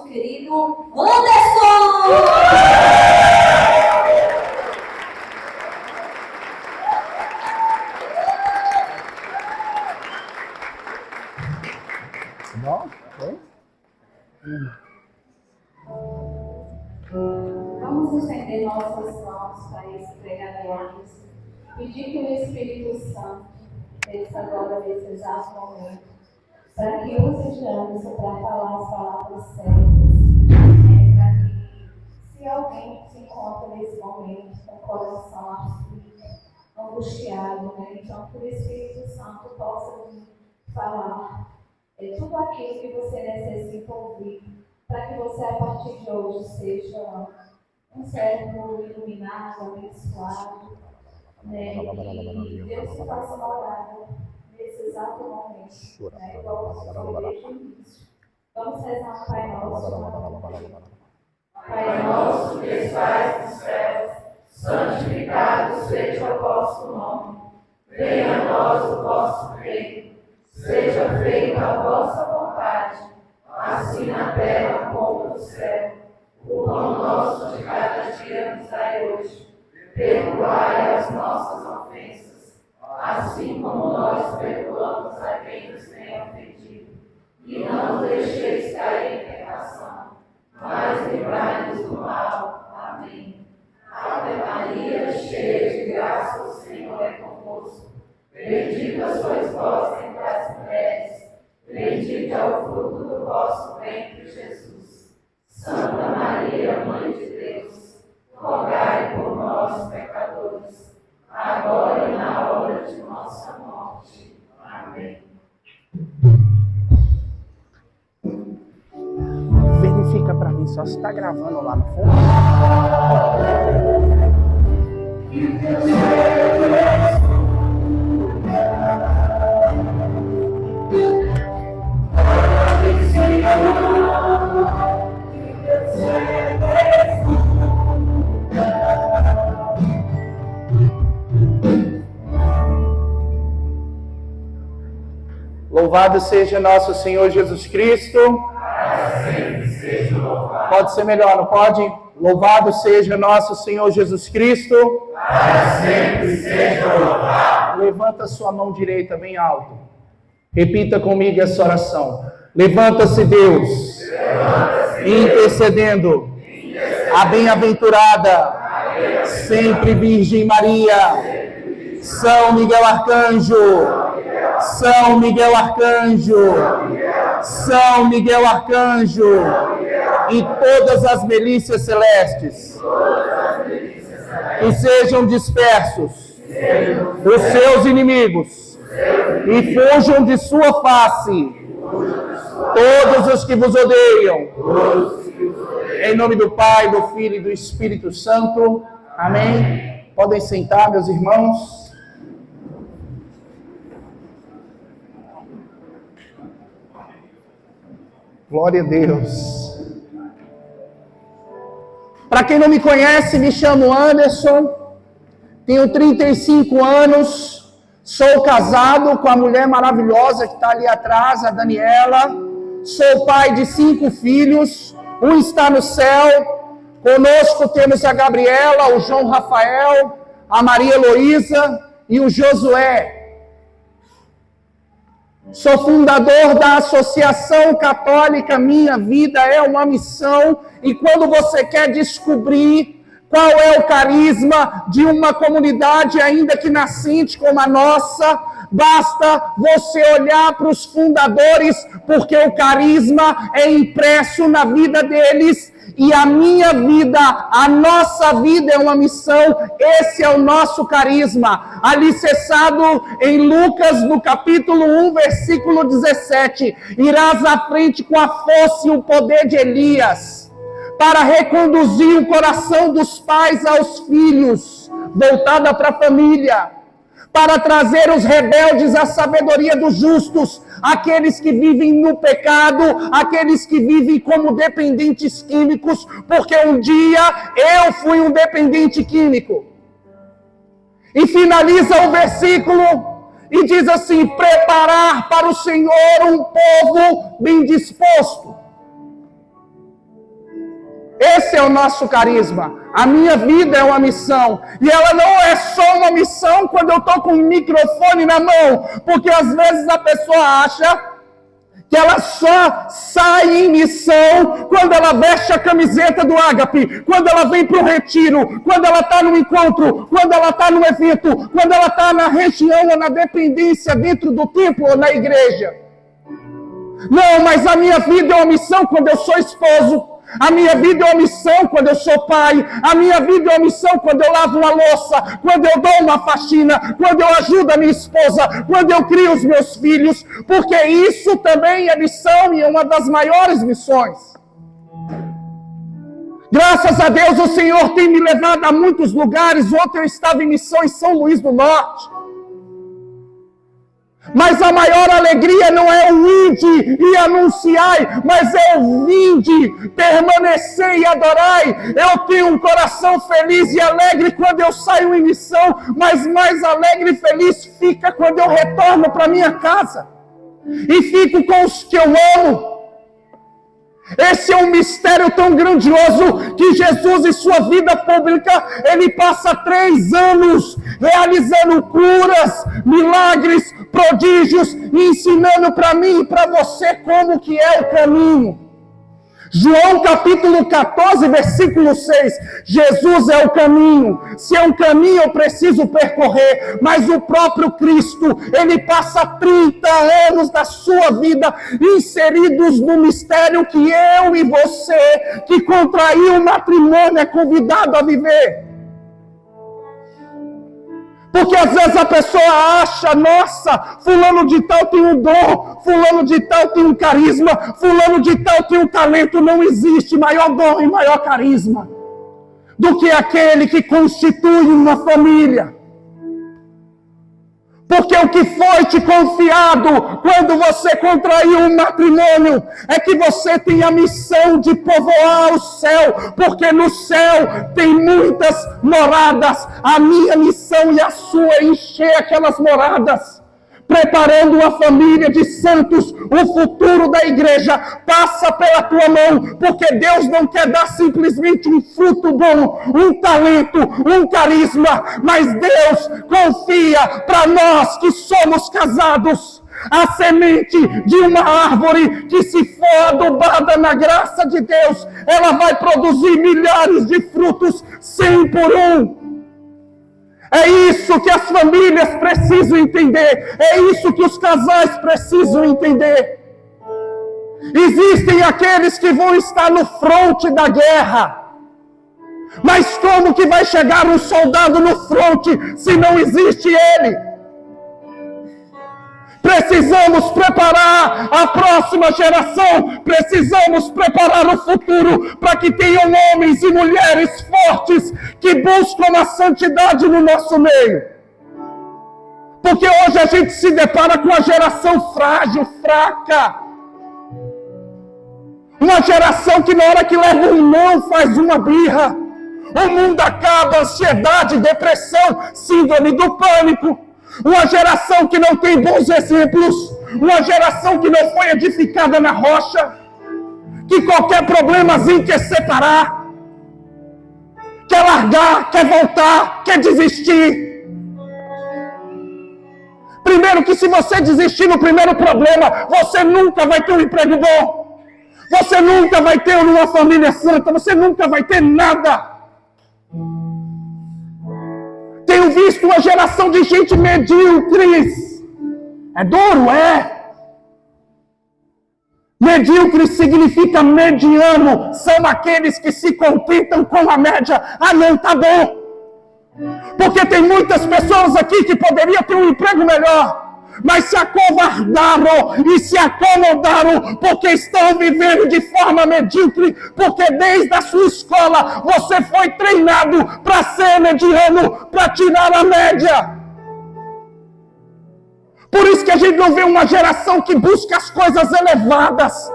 querido Anderson! Vamos estender nossas mãos para esse pregador. Pedir que o Espírito Santo desça agora nesse exato momento, para que use de Anderson para falar as palavras certas, para que, se alguém se encontra nesse momento com o coração aflito, angustiado, então que o Espírito Santo possa falar tudo aquilo que você necessita ouvir, para que você, a partir de hoje, seja um servo iluminado, abençoado, e Deus se faça morada nesse exato momento, igual você falou desde o início. Vamos rezar um Pai Nosso. Pai nosso que estais nos céus, santificado seja o vosso nome. Venha a nós o vosso reino. Seja feita a vossa vontade, assim na terra como no céu. O pão nosso de cada dia nos dai hoje. Perdoai as nossas ofensas, assim como nós perdoamos a quem nos tem ofendido. E não nos deixeis cair em tentação, mas livrai-nos do mal. Amém. Ave Maria, cheia de graça, o Senhor é convosco. Bendita sois vós entre as mulheres, bendito é o fruto do vosso ventre, Jesus. Santa Maria, Mãe de Deus, rogai por nós, pecadores, agora e na hora de nossa morte. Amém. Verifica para mim só se está gravando lá no fundo. Louvado seja nosso Senhor Jesus Cristo. Pode ser melhor, não pode? Louvado seja nosso Senhor Jesus Cristo. Para sempre seja louvado. Levanta sua mão direita bem alto. Repita comigo essa oração. Levanta-se Deus, intercedendo a bem-aventurada, sempre Virgem Maria, São Miguel Arcanjo, São Miguel Arcanjo, São Miguel Arcanjo, e todas as milícias celestes, que sejam dispersos os seus inimigos, e fujam de sua face todos os que vos odeiam. Em nome do Pai, do Filho e do Espírito Santo. Amém. Podem sentar, meus irmãos. Glória a Deus. Para quem não me conhece, me chamo Anderson, tenho 35 anos, sou casado com a mulher maravilhosa que está ali atrás, a Daniela, sou pai de 5 filhos, um está no céu, conosco temos a Gabriela, o João Rafael, a Maria Heloísa e o Josué. Sou fundador da Associação Católica Minha Vida é uma Missão, e quando você quer descobrir qual é o carisma de uma comunidade ainda que nascente como a nossa, basta você olhar para os fundadores, porque o carisma é impresso na vida deles. E a minha vida, a nossa vida é uma missão, esse é o nosso carisma, alicerçado em Lucas, no capítulo 1, versículo 17, irás à frente com a força e o poder de Elias, para reconduzir o coração dos pais aos filhos, voltada para a família, para trazer os rebeldes à sabedoria dos justos, aqueles que vivem no pecado, aqueles que vivem como dependentes químicos, porque um dia eu fui um dependente químico. E finaliza o versículo e diz assim: preparar para o Senhor um povo bem disposto. Esse é o nosso carisma. A minha vida é uma missão. E ela não é só uma missão quando eu estou com o microfone na mão. Porque às vezes a pessoa acha que ela só sai em missão quando ela veste a camiseta do Ágape, quando ela vem para o retiro, quando ela está no encontro, quando ela está no evento, quando ela está na região ou na dependência dentro do templo ou na igreja. Não, mas a minha vida é uma missão quando eu sou esposo. A minha vida é uma missão quando eu sou pai. A minha vida é uma missão quando eu lavo uma louça, quando eu dou uma faxina, quando eu ajudo a minha esposa, quando eu crio os meus filhos, porque isso também é missão e é uma das maiores missões. Graças a Deus o Senhor tem me levado a muitos lugares. Ontem eu estava em missão em São Luís do Norte. Mas a maior alegria não é o ide e anunciai, mas é o vinde, permanecer e adorai. Eu tenho um coração feliz e alegre quando eu saio em missão, mas mais alegre e feliz fica quando eu retorno para minha casa e fico com os que eu amo. Esse é um mistério tão grandioso que Jesus, em sua vida pública, ele passa 3 anos realizando curas, milagres, prodígios, e ensinando para mim e para você como que é o caminho. João capítulo 14, versículo 6, Jesus é o caminho. Se é um caminho eu preciso percorrer, mas o próprio Cristo, ele passa 30 anos da sua vida inseridos no mistério que eu e você, que contraiu o matrimônio, é convidado a viver. Porque às vezes a pessoa acha, nossa, fulano de tal tem um dom, fulano de tal tem um carisma, fulano de tal tem um talento. Não existe maior dom e maior carisma do que aquele que constitui uma família. Porque o que foi te confiado quando você contraiu um matrimônio é que você tem a missão de povoar o céu, porque no céu tem muitas moradas. A minha missão e a sua é encher aquelas moradas, preparando uma família de santos. O futuro da igreja passa pela tua mão, porque Deus não quer dar simplesmente um fruto bom, um talento, um carisma, mas Deus confia para nós que somos casados a semente de uma árvore que, se for adubada na graça de Deus, ela vai produzir milhares de frutos, 100 por 1. É isso que as famílias precisam entender. É isso que os casais precisam entender. Existem aqueles que vão estar no fronte da guerra. Mas como que vai chegar um soldado no fronte se não existe ele? Precisamos preparar a próxima geração, precisamos preparar o futuro para que tenham homens e mulheres fortes que buscam a santidade no nosso meio. Porque hoje a gente se depara com uma geração frágil, fraca. Uma geração que na hora que leva um não faz uma birra. O mundo acaba, ansiedade, depressão, síndrome do pânico. Uma geração que não tem bons exemplos, uma geração que não foi edificada na rocha, que qualquer problemazinho quer separar, quer largar, quer voltar, quer desistir. Primeiro que se você desistir no primeiro problema, você nunca vai ter um emprego bom, você nunca vai ter uma família santa, você nunca vai ter nada. Tenho visto uma geração de gente medíocre. É duro, é. Medíocre significa mediano. São aqueles que se contentam com a média. Ah, não, tá bom. Porque tem muitas pessoas aqui que poderiam ter um emprego melhor, mas se acovardaram e se acomodaram porque estão vivendo de forma medíocre, porque desde a sua escola você foi treinado para ser mediano, para tirar a média. Por isso que a gente não vê uma geração que busca as coisas elevadas,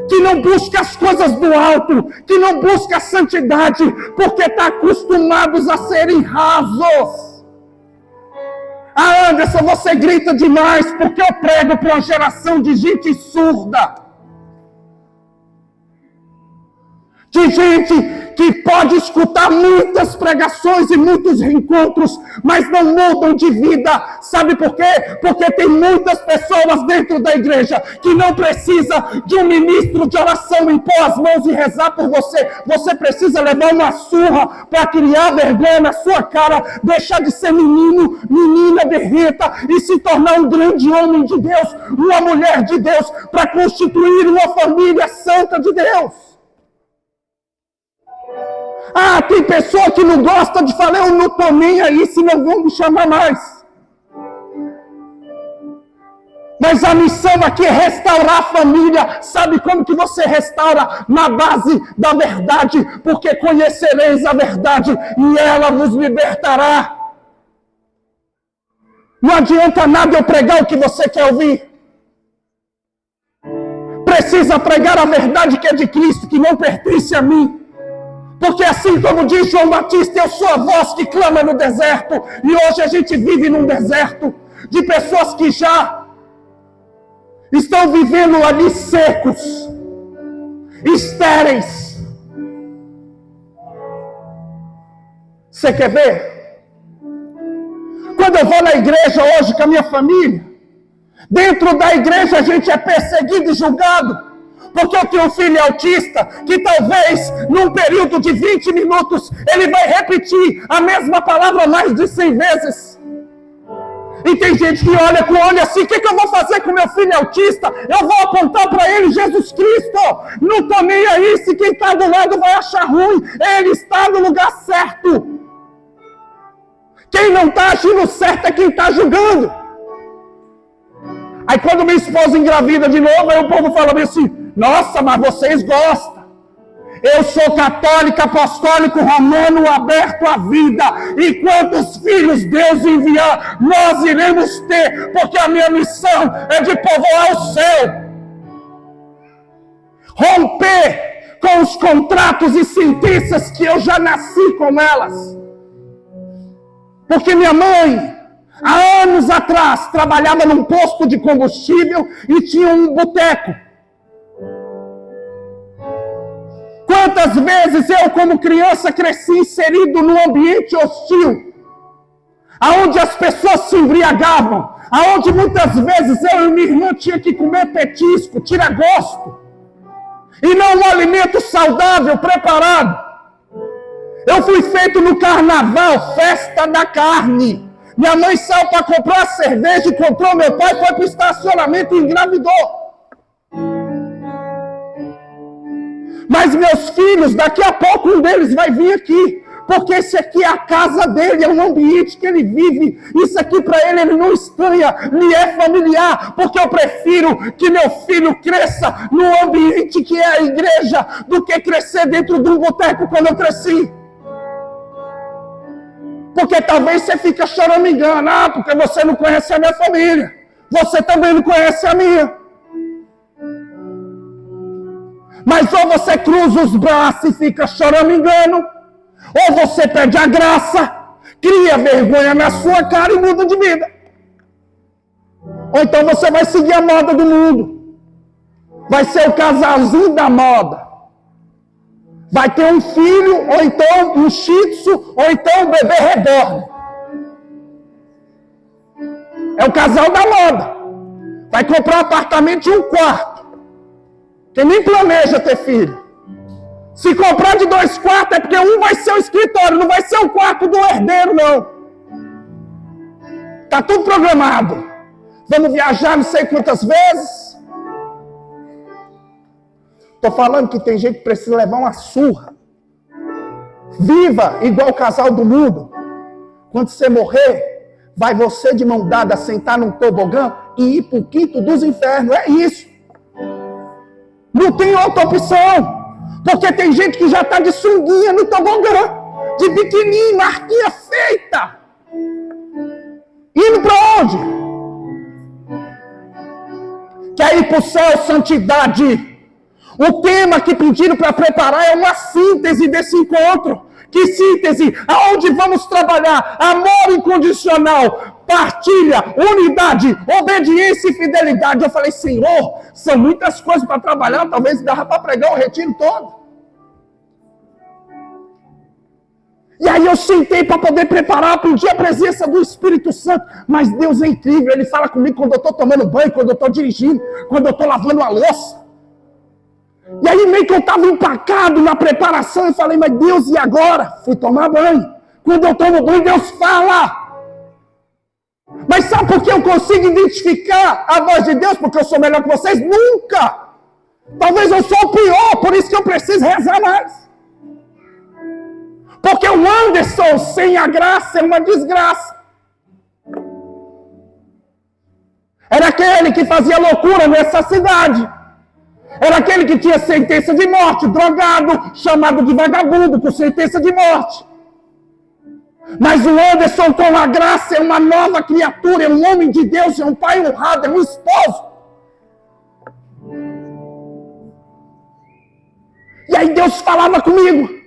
que não busca as coisas do alto, que não busca a santidade, porque está acostumados a serem rasos. Ah, Anderson, você grita demais porque eu prego para uma geração de gente surda. de gente que pode escutar muitas pregações e muitos reencontros, mas não mudam de vida. Sabe por quê? Porque tem muitas pessoas dentro da igreja que não precisa de um ministro de oração impor as mãos e rezar por você. Você precisa levar uma surra para criar vergonha na sua cara, deixar de ser menino, menina berreta e se tornar um grande homem de Deus, uma mulher de Deus, para constituir uma família santa de Deus. Ah, tem pessoa que não gosta de falar, eu não tô nem aí, se não vão me chamar mais. Mas a missão aqui é restaurar a família. Sabe como que você restaura? Na base da verdade, porque conhecereis a verdade e ela vos libertará. Não adianta nada eu pregar o que você quer ouvir. Precisa pregar a verdade que é de Cristo, que não pertence a mim. Porque assim como diz João Batista, eu sou a voz que clama no deserto. E hoje a gente vive num deserto de pessoas que já estão vivendo ali secos, estéreis. Você quer ver? Quando eu vou na igreja hoje com a minha família, dentro da igreja a gente é perseguido e julgado. Porque eu tenho um filho autista que talvez num período de 20 minutos ele vai repetir a mesma palavra mais de 100 vezes. E tem gente que olha com o olho assim, o que eu vou fazer com meu filho autista? Eu vou apontar para ele Jesus Cristo. Não estou nem aí se quem está do lado vai achar ruim. Ele está no lugar certo. Quem não está agindo certo é quem está julgando. Aí quando minha esposa engravida de novo, aí o povo fala assim, nossa, mas vocês gostam. Eu sou católico, apostólico, romano, aberto à vida. E quantos filhos Deus enviar, nós iremos ter. Porque a minha missão é de povoar o céu. Romper com os contratos e sentenças que eu já nasci com elas. Porque minha mãe, há anos atrás, trabalhava num posto de combustível e tinha um boteco. Quantas vezes eu, como criança, cresci inserido num ambiente hostil, aonde as pessoas se embriagavam, aonde muitas vezes eu e minha irmã tinha que comer petisco, tira-gosto, e não um alimento saudável, preparado. Eu fui feito no carnaval, festa da carne. Minha mãe saiu para comprar cerveja, encontrou meu pai, foi para o estacionamento e engravidou. Mas meus filhos, daqui a pouco um deles vai vir aqui. Porque esse aqui é a casa dele, é o ambiente que ele vive. Isso aqui para ele não estranha, lhe é familiar. Porque eu prefiro que meu filho cresça no ambiente que é a igreja do que crescer dentro de um boteco quando eu cresci. Porque talvez você fica choramingando, porque você não conhece a minha família. Você também não conhece a minha. Mas ou você cruza os braços e fica choramingando, ou você perde a graça, cria vergonha na sua cara e muda de vida. Ou então você vai seguir a moda do mundo. Vai ser o casalzinho da moda. Vai ter um filho, ou então um shih tzu, ou então um bebê reborn. É o casal da moda. Vai comprar um apartamento de um quarto. Quem nem planeja ter filho. Se comprar de 2 quartos é porque um vai ser o escritório, não vai ser o quarto do herdeiro, não. Está tudo programado. Vamos viajar não sei quantas vezes. Estou falando que tem gente que precisa levar uma surra. Viva igual o casal do mundo. Quando você morrer, vai você de mão dada sentar num tobogã e ir para o quinto dos infernos. É isso. Não tem outra opção. Porque tem gente que já está de sunguinha no tobogã. De biquininho, marquinha feita. Indo para onde? Quer ir para o céu, santidade. O tema que pediram para preparar é uma síntese desse encontro. Que síntese? Aonde vamos trabalhar? Amor incondicional, partilha, unidade, obediência e fidelidade. Eu falei, Senhor, são muitas coisas para trabalhar, talvez dava para pregar o retiro todo. E aí eu sentei para poder preparar, pedir a presença do Espírito Santo. Mas Deus é incrível, Ele fala comigo quando eu estou tomando banho, quando eu estou dirigindo, quando eu estou lavando a louça. E aí meio que eu estava empacado na preparação, eu falei, mas Deus, e agora? Fui tomar banho. Quando eu tomo banho, Deus fala. Mas sabe por que eu consigo identificar a voz de Deus? Porque eu sou melhor que vocês? Nunca! Talvez eu sou o pior, por isso que eu preciso rezar mais. Porque o Anderson sem a graça é uma desgraça. Era aquele que fazia loucura nessa cidade. Era aquele que tinha sentença de morte, drogado, chamado de vagabundo, com sentença de morte. Mas o Anderson com a graça é uma nova criatura, é um homem de Deus, é um pai honrado, é um esposo. E aí Deus falava comigo.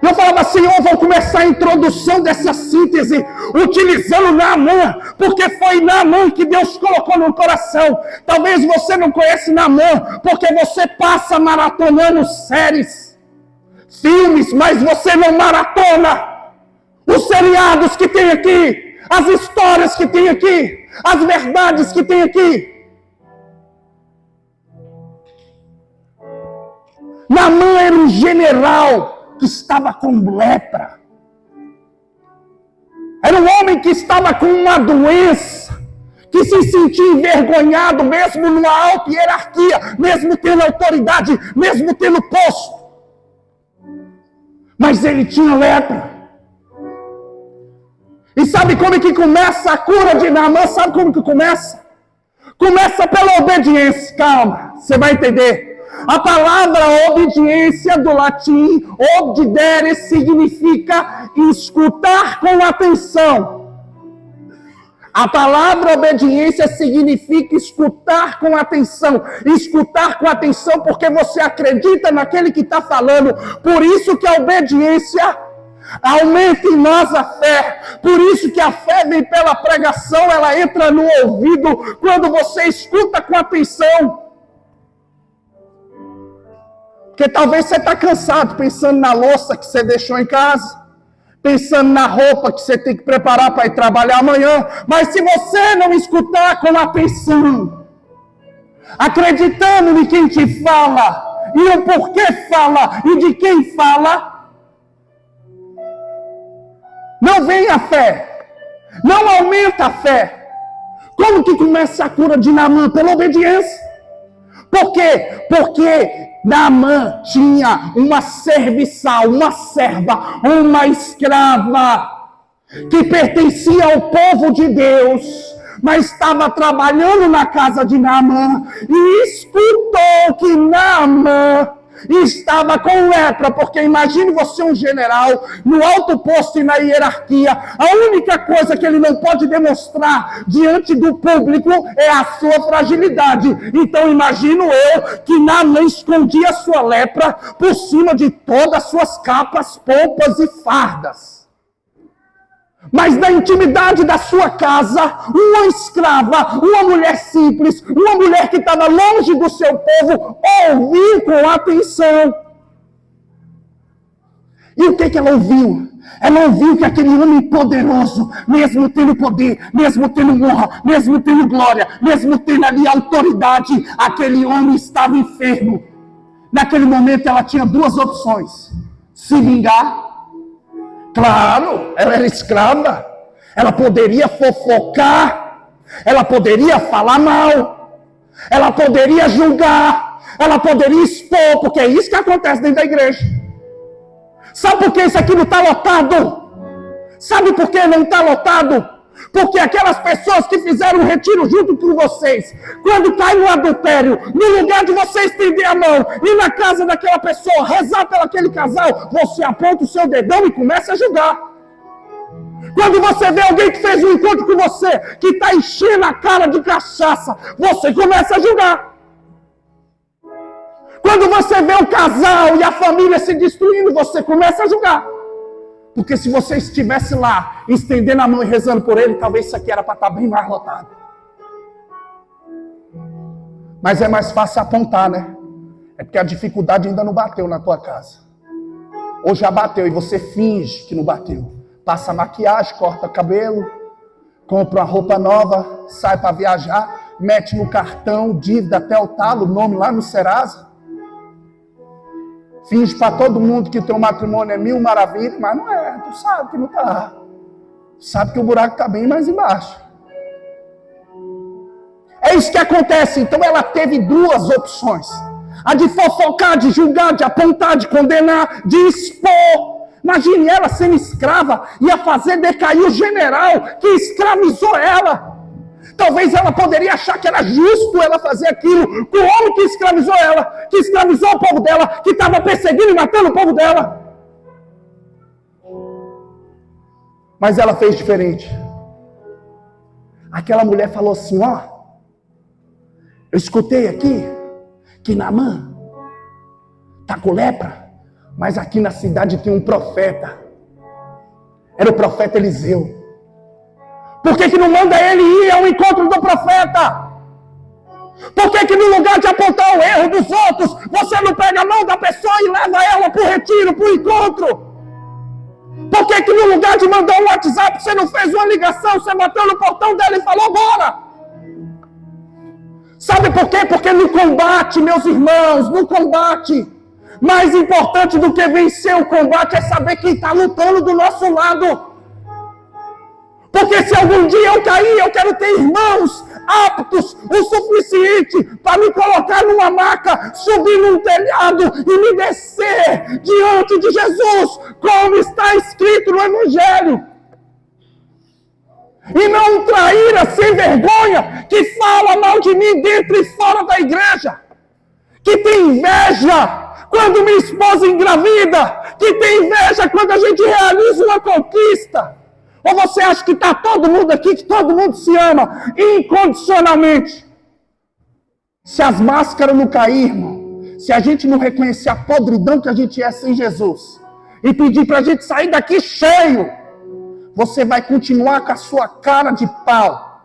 Eu falava, Senhor, vou começar a introdução dessa síntese, utilizando Naamã, porque foi Naamã que Deus colocou no coração. Talvez você não conheça Naamã, porque você passa maratonando séries, filmes, mas você não maratona os seriados que tem aqui, as histórias que tem aqui, as verdades que tem aqui. Naamã era um general que estava com lepra. Era um homem que estava com uma doença, que se sentia envergonhado, mesmo numa alta hierarquia, mesmo tendo autoridade, mesmo tendo posto. Mas ele tinha lepra. E sabe como que começa a cura de Naamã? Sabe como que começa? Começa pela obediência. Calma, você vai entender. A palavra obediência do latim, obdere, significa escutar com atenção. A palavra obediência significa escutar com atenção. Escutar com atenção porque você acredita naquele que está falando. Por isso que a obediência aumenta em nós a fé. Por isso que a fé vem pela pregação, ela entra no ouvido quando você escuta com atenção. Porque talvez você está cansado pensando na louça que você deixou em casa, pensando na roupa que você tem que preparar para ir trabalhar amanhã. Mas se você não escutar com atenção, acreditando em quem te fala, e o porquê fala, e de quem fala, não vem a fé, não aumenta a fé. Como que começa a cura de Naamã? Pela obediência. Por quê? Porque Naamã tinha uma serviçal, uma serva, uma escrava, que pertencia ao povo de Deus, mas estava trabalhando na casa de Naamã, e escutou que Naamã estava com lepra, porque imagine você um general, no alto posto e na hierarquia, a única coisa que ele não pode demonstrar diante do público é a sua fragilidade. Então imagino eu que Naamã escondia a sua lepra por cima de todas as suas capas, pompas e fardas. Mas na intimidade da sua casa, uma escrava, uma mulher simples, uma mulher que estava longe do seu povo, ouviu com atenção. E o que ela ouviu? Ela ouviu que aquele homem poderoso, mesmo tendo poder, mesmo tendo honra, mesmo tendo glória, mesmo tendo ali autoridade, aquele homem estava enfermo. Naquele momento ela tinha duas opções: se vingar. Claro, ela era escrava, ela poderia fofocar, ela poderia falar mal, ela poderia julgar, ela poderia expor, porque é isso que acontece dentro da igreja. Sabe por que isso aqui não está lotado? Sabe por que não está lotado? Porque aquelas pessoas que fizeram um retiro junto com vocês, quando cai no adultério, no lugar de você estender a mão, ir na casa daquela pessoa, rezar pelaquele casal, você aponta o seu dedão e começa a julgar. Quando você vê alguém que fez um encontro com você, que está enchendo a cara de cachaça, você começa a julgar. Quando você vê o casal e a família se destruindo, você começa a julgar. Porque se você estivesse lá, estendendo a mão e rezando por ele, talvez isso aqui era para estar bem mais lotado. Mas é mais fácil apontar, né? É porque a dificuldade ainda não bateu na tua casa. Ou já bateu e você finge que não bateu. Passa maquiagem, corta cabelo, compra uma roupa nova, sai para viajar, mete no cartão, dívida até o talo, nome lá no Serasa. Finge para todo mundo que teu matrimônio é mil maravilhas, mas não é, tu sabe que não tá. Sabe que o buraco está bem mais embaixo. É isso que acontece. Então ela teve duas opções. A de fofocar, de julgar, de apontar, de condenar, de expor. Imagine ela sendo escrava, ia fazer decair o general que escravizou ela. Talvez ela poderia achar que era justo ela fazer aquilo com o homem que escravizou ela, que escravizou o povo dela, que estava perseguindo e matando o povo dela. Mas ela fez diferente. Aquela mulher falou assim, ó, eu escutei aqui que Naamã está com lepra, mas aqui na cidade tem um profeta. Era o profeta Eliseu. Por que não manda ele ir ao encontro do profeta? Por que no lugar de apontar o erro dos outros, você não pega a mão da pessoa e leva ela para o retiro, para o encontro? Por que no lugar de mandar um WhatsApp, você não fez uma ligação, você bateu no portão dela e falou, bora? Sabe por quê? Porque no combate, meus irmãos, no combate, mais importante do que vencer o combate é saber quem está lutando do nosso lado. Porque se algum dia eu cair, eu quero ter irmãos aptos o suficiente para me colocar numa maca, subir num telhado e me descer diante de Jesus, como está escrito no Evangelho. E não um traíra sem vergonha que fala mal de mim dentro e fora da igreja, que tem inveja quando minha esposa engravida, que tem inveja quando a gente realiza uma conquista. Ou você acha que está todo mundo aqui, que todo mundo se ama incondicionalmente? Se as máscaras não caírem, irmão, se a gente não reconhecer a podridão que a gente é sem Jesus, e pedir para a gente sair daqui cheio, você vai continuar com a sua cara de pau,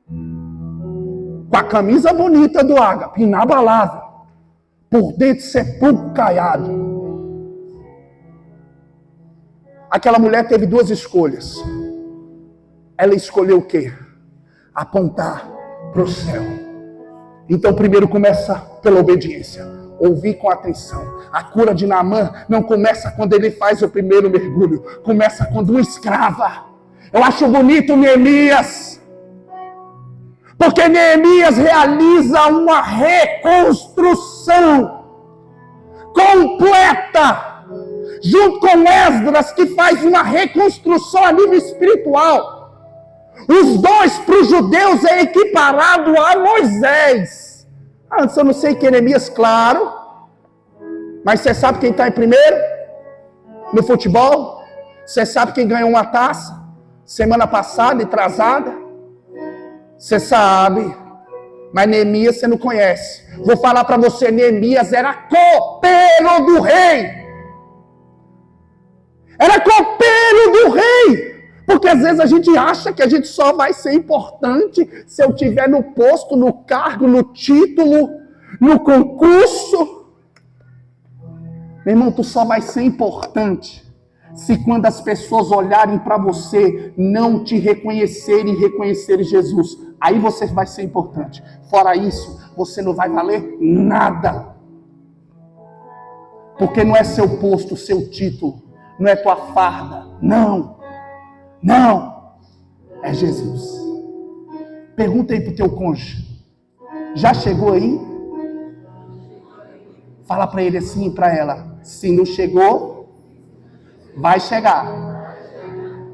com a camisa bonita do Ágape, inabalável, por dentro sepulcro caiado. Aquela mulher teve duas escolhas. Ela escolheu o quê? Apontar para o céu. Então primeiro começa pela obediência. Ouvir com atenção. A cura de Naamã não começa quando ele faz o primeiro mergulho. Começa quando uma escrava. Eu acho bonito Neemias. Porque Neemias realiza uma reconstrução completa. Junto com Esdras, que faz uma reconstrução a nível espiritual. Os dois para os judeus é equiparado a Moisés. Antes eu não sei que Neemias, claro. Mas você sabe quem está em primeiro? No futebol? Você sabe quem ganhou uma taça? Semana passada e atrasada? Você sabe. Mas Neemias você não conhece. Vou falar para você, Neemias era copeiro do rei. Era copeiro do rei. Porque às vezes a gente acha que a gente só vai ser importante se eu tiver no posto, no cargo, no título, no concurso. Meu irmão, tu só vai ser importante se quando as pessoas olharem para você, não te reconhecerem e reconhecerem Jesus. Aí você vai ser importante. Fora isso, você não vai valer nada. Porque não é seu posto, seu título. Não é tua farda. Não. Não. É Jesus. Pergunta aí pro teu cônjuge. Já chegou aí? Fala para ele assim, para ela. Se não chegou, vai chegar.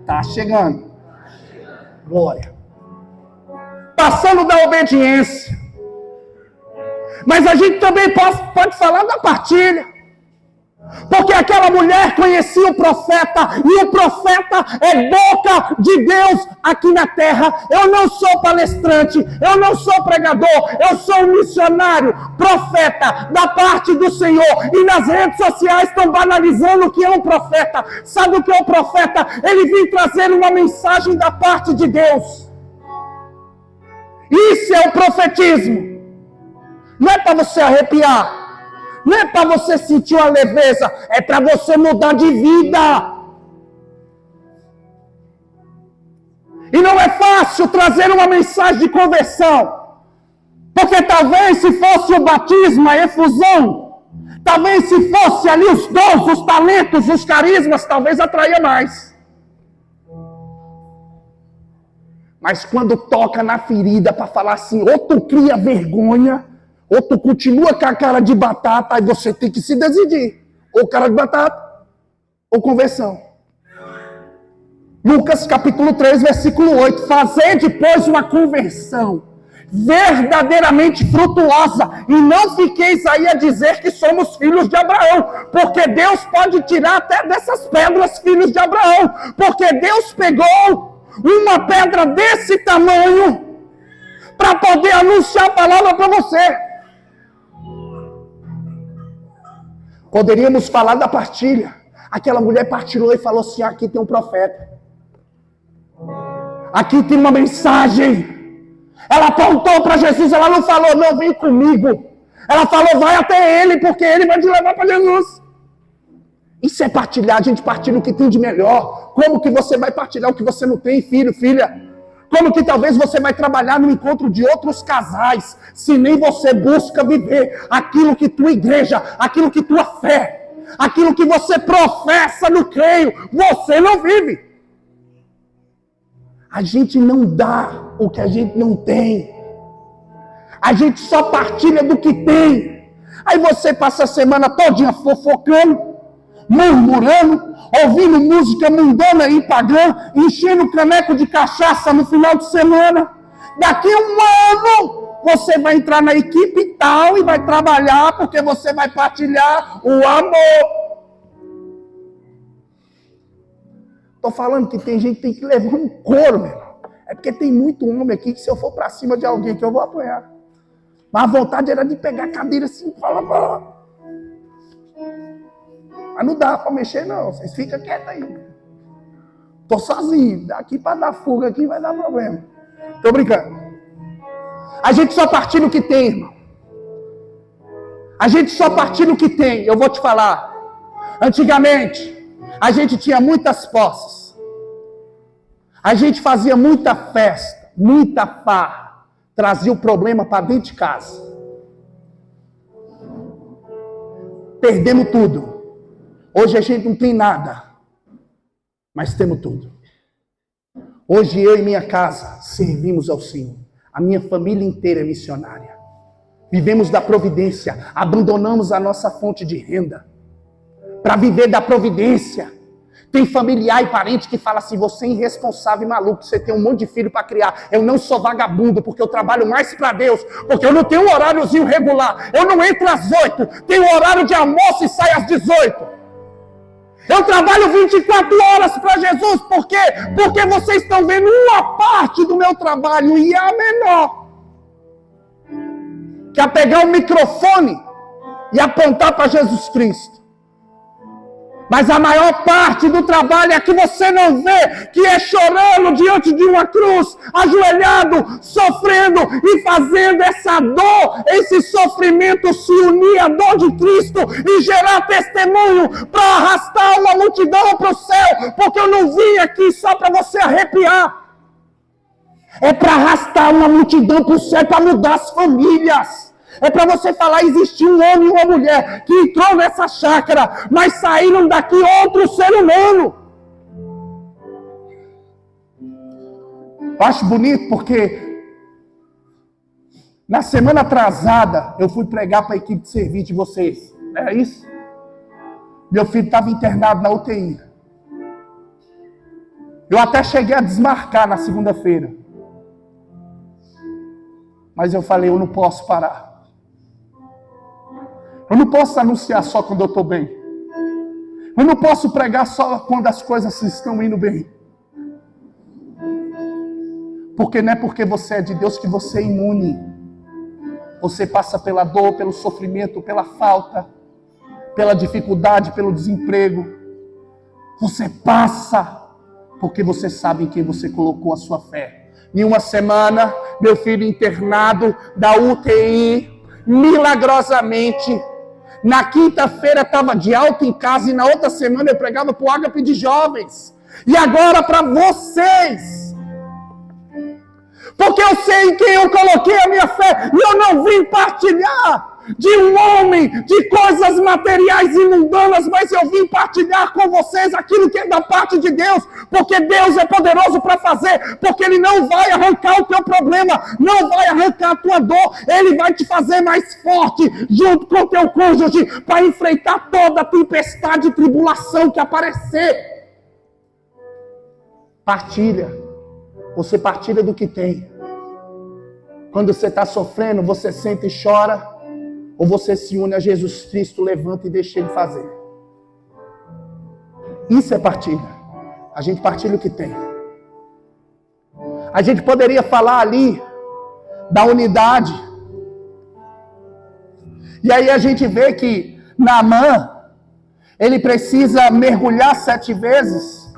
Tá chegando. Glória. Passando da obediência. Mas a gente também pode falar da partilha. Porque aquela mulher conhecia o profeta, e o profeta é boca de Deus aqui na terra. Eu não sou palestrante, eu não sou pregador, eu sou um missionário, profeta da parte do Senhor. E nas redes sociais estão banalizando o que é um profeta. Sabe o que é um profeta? Ele vem trazer uma mensagem da parte de Deus. Isso é o profetismo. Não é para você arrepiar. Não é para você sentir uma leveza, é para você mudar de vida. E não é fácil trazer uma mensagem de conversão. Porque talvez se fosse o batismo, a efusão, talvez se fosse ali os dons, os talentos, os carismas, talvez atraia mais. Mas quando toca na ferida para falar assim, ou tu cria vergonha, ou tu continua com a cara de batata, aí você tem que se decidir. Ou cara de batata, ou conversão. Lucas capítulo 3, versículo 8. Fazer depois uma conversão verdadeiramente frutuosa, e não fiqueis aí a dizer que somos filhos de Abraão, porque Deus pode tirar até dessas pedras filhos de Abraão, porque Deus pegou uma pedra desse tamanho para poder anunciar a palavra para você. Poderíamos falar da partilha. Aquela mulher partilhou e falou assim: aqui tem um profeta, aqui tem uma mensagem. Ela apontou para Jesus, ela não falou, não, vem comigo. Ela falou, vai até ele, porque ele vai te levar para Jesus. Isso é partilhar, a gente partilha o que tem de melhor. Como que você vai partilhar o que você não tem, filho, filha? Como que talvez você vai trabalhar no encontro de outros casais, se nem você busca viver aquilo que tua igreja, aquilo que tua fé, aquilo que você professa no creio, você não vive. A gente não dá o que a gente não tem. A gente só partilha do que tem. Aí você passa a semana todinha fofocando, murmurando, ouvindo música mundana e pagã, enchendo caneco de cachaça no final de semana. Daqui a um ano, você vai entrar na equipe tal e vai trabalhar porque você vai partilhar o amor. Estou falando que tem gente que tem que levar um couro, meu irmão. É porque tem muito homem aqui que se eu for para cima de alguém que eu vou apanhar. Mas a vontade era de pegar a cadeira assim e falar. Mas não dá para mexer não, vocês ficam quietos aí. Estou sozinho, daqui para dar fuga aqui vai dar problema. Estou brincando. A gente só partilha o que tem, irmão. A gente só partilha o que tem. Eu vou te falar. Antigamente, a gente tinha muitas posses. A gente fazia muita festa, muita farra. Trazia o problema para dentro de casa. Perdemos tudo. Hoje a gente não tem nada, mas temos tudo. Hoje eu e minha casa servimos ao Senhor. A minha família inteira é missionária. Vivemos da providência. Abandonamos a nossa fonte de renda para viver da providência. Tem familiar e parente que fala assim, você é irresponsável e maluco, você tem um monte de filho para criar. Eu não sou vagabundo, porque eu trabalho mais para Deus, porque eu não tenho um horáriozinho regular. Eu não entro às 8, tenho horário de almoço e saio às 18. Eu trabalho 24 horas para Jesus, por quê? Porque vocês estão vendo uma parte do meu trabalho e a menor. Que é pegar o microfone e apontar para Jesus Cristo. Mas a maior parte do trabalho é que você não vê, que é chorando diante de uma cruz, ajoelhado, sofrendo e fazendo essa dor, esse sofrimento se unir à dor de Cristo e gerar testemunho para arrastar uma multidão para o céu, porque eu não vim aqui só para você arrepiar. É para arrastar uma multidão para o céu, para mudar as famílias. É para você falar, existiu um homem e uma mulher que entrou nessa chácara, mas saíram daqui outro ser humano. Eu acho bonito porque na semana atrasada eu fui pregar para a equipe de serviço de vocês. Era isso? Meu filho estava internado na UTI. Eu até cheguei a desmarcar na segunda-feira. Mas eu falei, eu não posso parar. Eu não posso anunciar só quando eu estou bem. Eu não posso pregar só quando as coisas estão indo bem. Porque não é porque você é de Deus que você é imune. Você passa pela dor, pelo sofrimento, pela falta, pela dificuldade, pelo desemprego. Você passa porque você sabe em quem você colocou a sua fé. Em uma semana, meu filho internado da UTI, milagrosamente, Na quinta-feira estava de alta em casa e na outra semana eu pregava para o Ágape de jovens. E agora para vocês. Porque eu sei em quem eu coloquei a minha fé. E eu não vim partilhar de um homem, de coisas materiais e mundanas, mas eu vim partilhar com vocês aquilo que é da parte de Deus, porque Deus é poderoso para fazer, porque Ele não vai arrancar o teu problema, não vai arrancar a tua dor, Ele vai te fazer mais forte, junto com o teu cônjuge, para enfrentar toda a tempestade e tribulação que aparecer. Partilha, você partilha do que tem. Quando você está sofrendo, você senta e chora, ou você se une a Jesus Cristo, levanta e deixa Ele fazer. Isso é partilha. A gente partilha o que tem. A gente poderia falar ali da unidade. E aí a gente vê que Naamã, ele precisa mergulhar 7 vezes.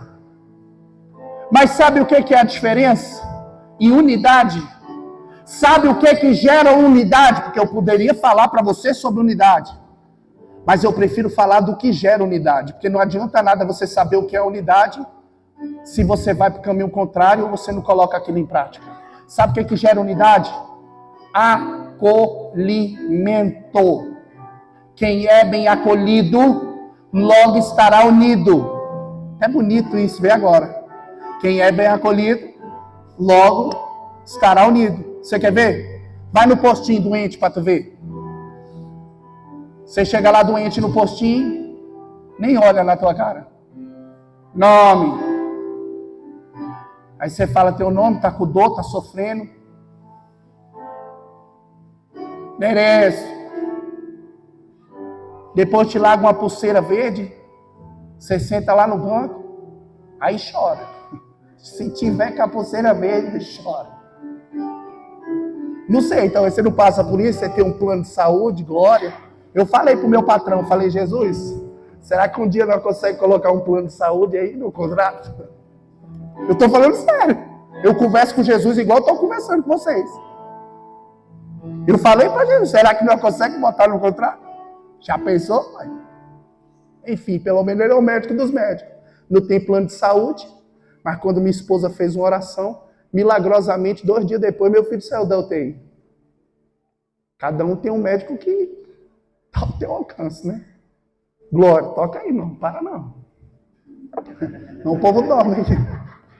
Mas sabe o que é a diferença? Em unidade. Sabe o que gera unidade? Porque eu poderia falar para você sobre unidade. Mas eu prefiro falar do que gera unidade. Porque não adianta nada você saber o que é unidade se você vai para o caminho contrário ou você não coloca aquilo em prática. Sabe o que gera unidade? Acolhimento. Quem é bem acolhido, logo estará unido. É bonito isso, vê agora. Quem é bem acolhido, logo estará unido. Você quer ver? Vai no postinho doente para tu ver. Você chega lá doente no postinho, nem olha na tua cara. Nome. Aí você fala teu nome, tá com dor, tá sofrendo. Endereço. Depois te larga uma pulseira verde. Você senta lá no banco, aí chora. Se tiver com a pulseira verde, chora. Não sei, então você não passa por isso, você tem um plano de saúde, glória. Eu falei pro meu patrão, falei, Jesus, será que um dia nós conseguimos colocar um plano de saúde aí no contrato? Eu estou falando sério. Eu converso com Jesus igual eu estou conversando com vocês. Eu falei para Jesus, será que nós conseguimos botar no contrato? Já pensou, pai? Enfim, pelo menos ele é o médico dos médicos. Não tem plano de saúde, mas quando minha esposa fez uma oração, milagrosamente, 2 dias depois, meu filho saiu da UTI. Cada um tem um médico que está ao teu alcance, né? Glória, toca aí, não para não. Não, o povo dorme aqui.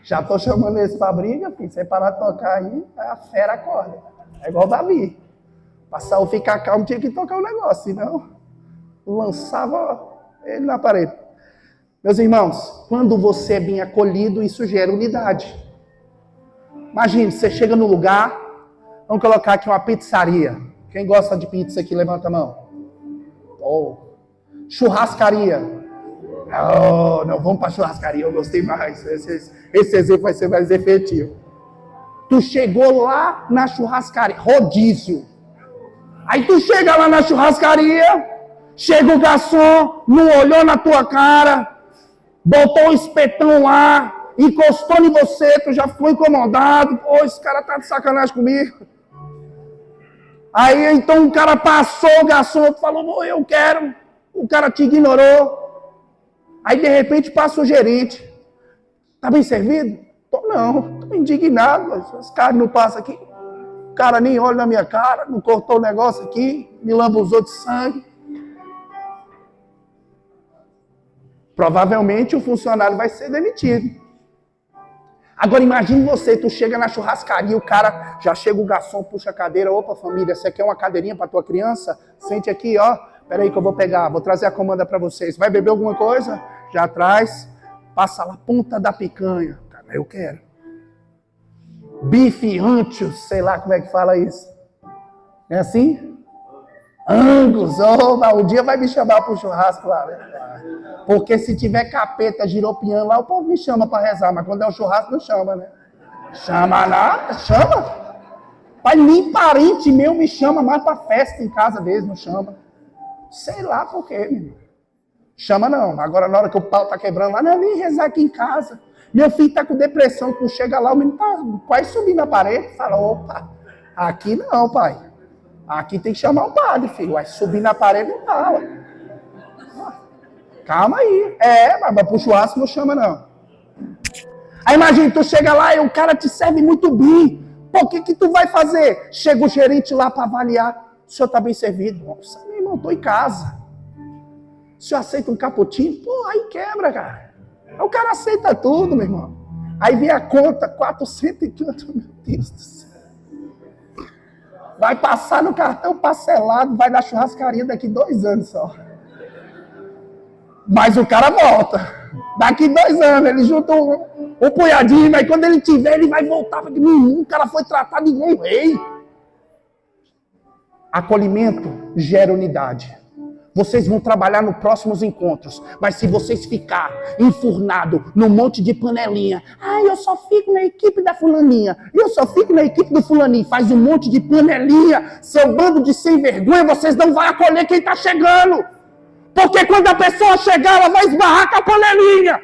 Já estou chamando esse para briga, filho. Se parar de tocar aí, a fera acorda. É igual Davi. Para Saul ficar calmo, tinha que tocar o negócio, senão lançava ele na parede. Meus irmãos, quando você é bem acolhido, isso gera unidade. Imagine, você chega no lugar, vamos colocar aqui uma pizzaria. Quem gosta de pizza aqui, levanta a mão. Oh. Churrascaria. Oh, não, vamos para churrascaria, eu gostei mais. Esse exemplo vai ser mais efetivo. Tu chegou lá na churrascaria, rodízio. Aí tu chega lá na churrascaria, chega o garçom, não olhou na tua cara, botou o espetão lá, encostou em você, tu já ficou incomodado. Pô, esse cara tá de sacanagem comigo. Aí então o cara passou, o garçom falou, eu quero. O cara te ignorou. Aí de repente passa o gerente. Tá bem servido? Não, tô indignado. Os caras não passam aqui. O cara nem olha na minha cara, não cortou o negócio aqui, me lambuzou de sangue. Provavelmente o funcionário vai ser demitido. Agora imagine você, tu chega na churrascaria, o cara, já chega o garçom, puxa a cadeira, opa família, você quer uma cadeirinha para tua criança? Sente aqui, ó, peraí que eu vou pegar, vou trazer a comanda para vocês. Vai beber alguma coisa? Já traz, passa lá, ponta da picanha. Cara, eu quero. Bife anchos, sei lá como é que fala isso. É assim? Angus, um dia vai me chamar pro churrasco lá, né? Porque se tiver capeta, giropiano lá, o povo me chama para rezar, mas quando é um churrasco não chama, né? Chama nada, chama. Pai, nem parente meu me chama mais para festa em casa deles, não chama. Sei lá por quê, meu irmão. Chama não, agora na hora que o pau tá quebrando lá, não é nem rezar aqui em casa. Meu filho tá com depressão, quando chega lá, o menino tá quase subindo na parede, fala, opa, aqui não, pai. Aqui tem que chamar o padre, filho. Vai subir na parede não dá, ué. Calma aí. Mas pro churrasco não chama, não. Aí imagina, tu chega lá e o cara te serve muito bem. Pô, o que tu vai fazer? Chega o gerente lá para avaliar. O senhor tá bem servido? Nossa, meu irmão, tô em casa. O senhor aceita um cappuccino? Pô, aí quebra, cara. O cara aceita tudo, meu irmão. Aí vem a conta, 400 e tanto, meu Deus do céu. Vai passar no cartão parcelado, vai na churrascaria daqui 2 anos só. Mas o cara volta. Daqui 2 anos, ele junta um punhadinho, mas quando ele tiver, ele vai voltar. Porque o cara foi tratado igual um rei. Acolhimento gera unidade. Vocês vão trabalhar nos próximos encontros. Mas se vocês ficar enfurnado num monte de panelinha. Eu só fico na equipe da fulaninha. Eu só fico na equipe do fulaninho. Faz um monte de panelinha. Seu bando de sem vergonha, vocês não vão acolher quem está chegando. Porque quando a pessoa chegar, ela vai esbarrar com a panelinha.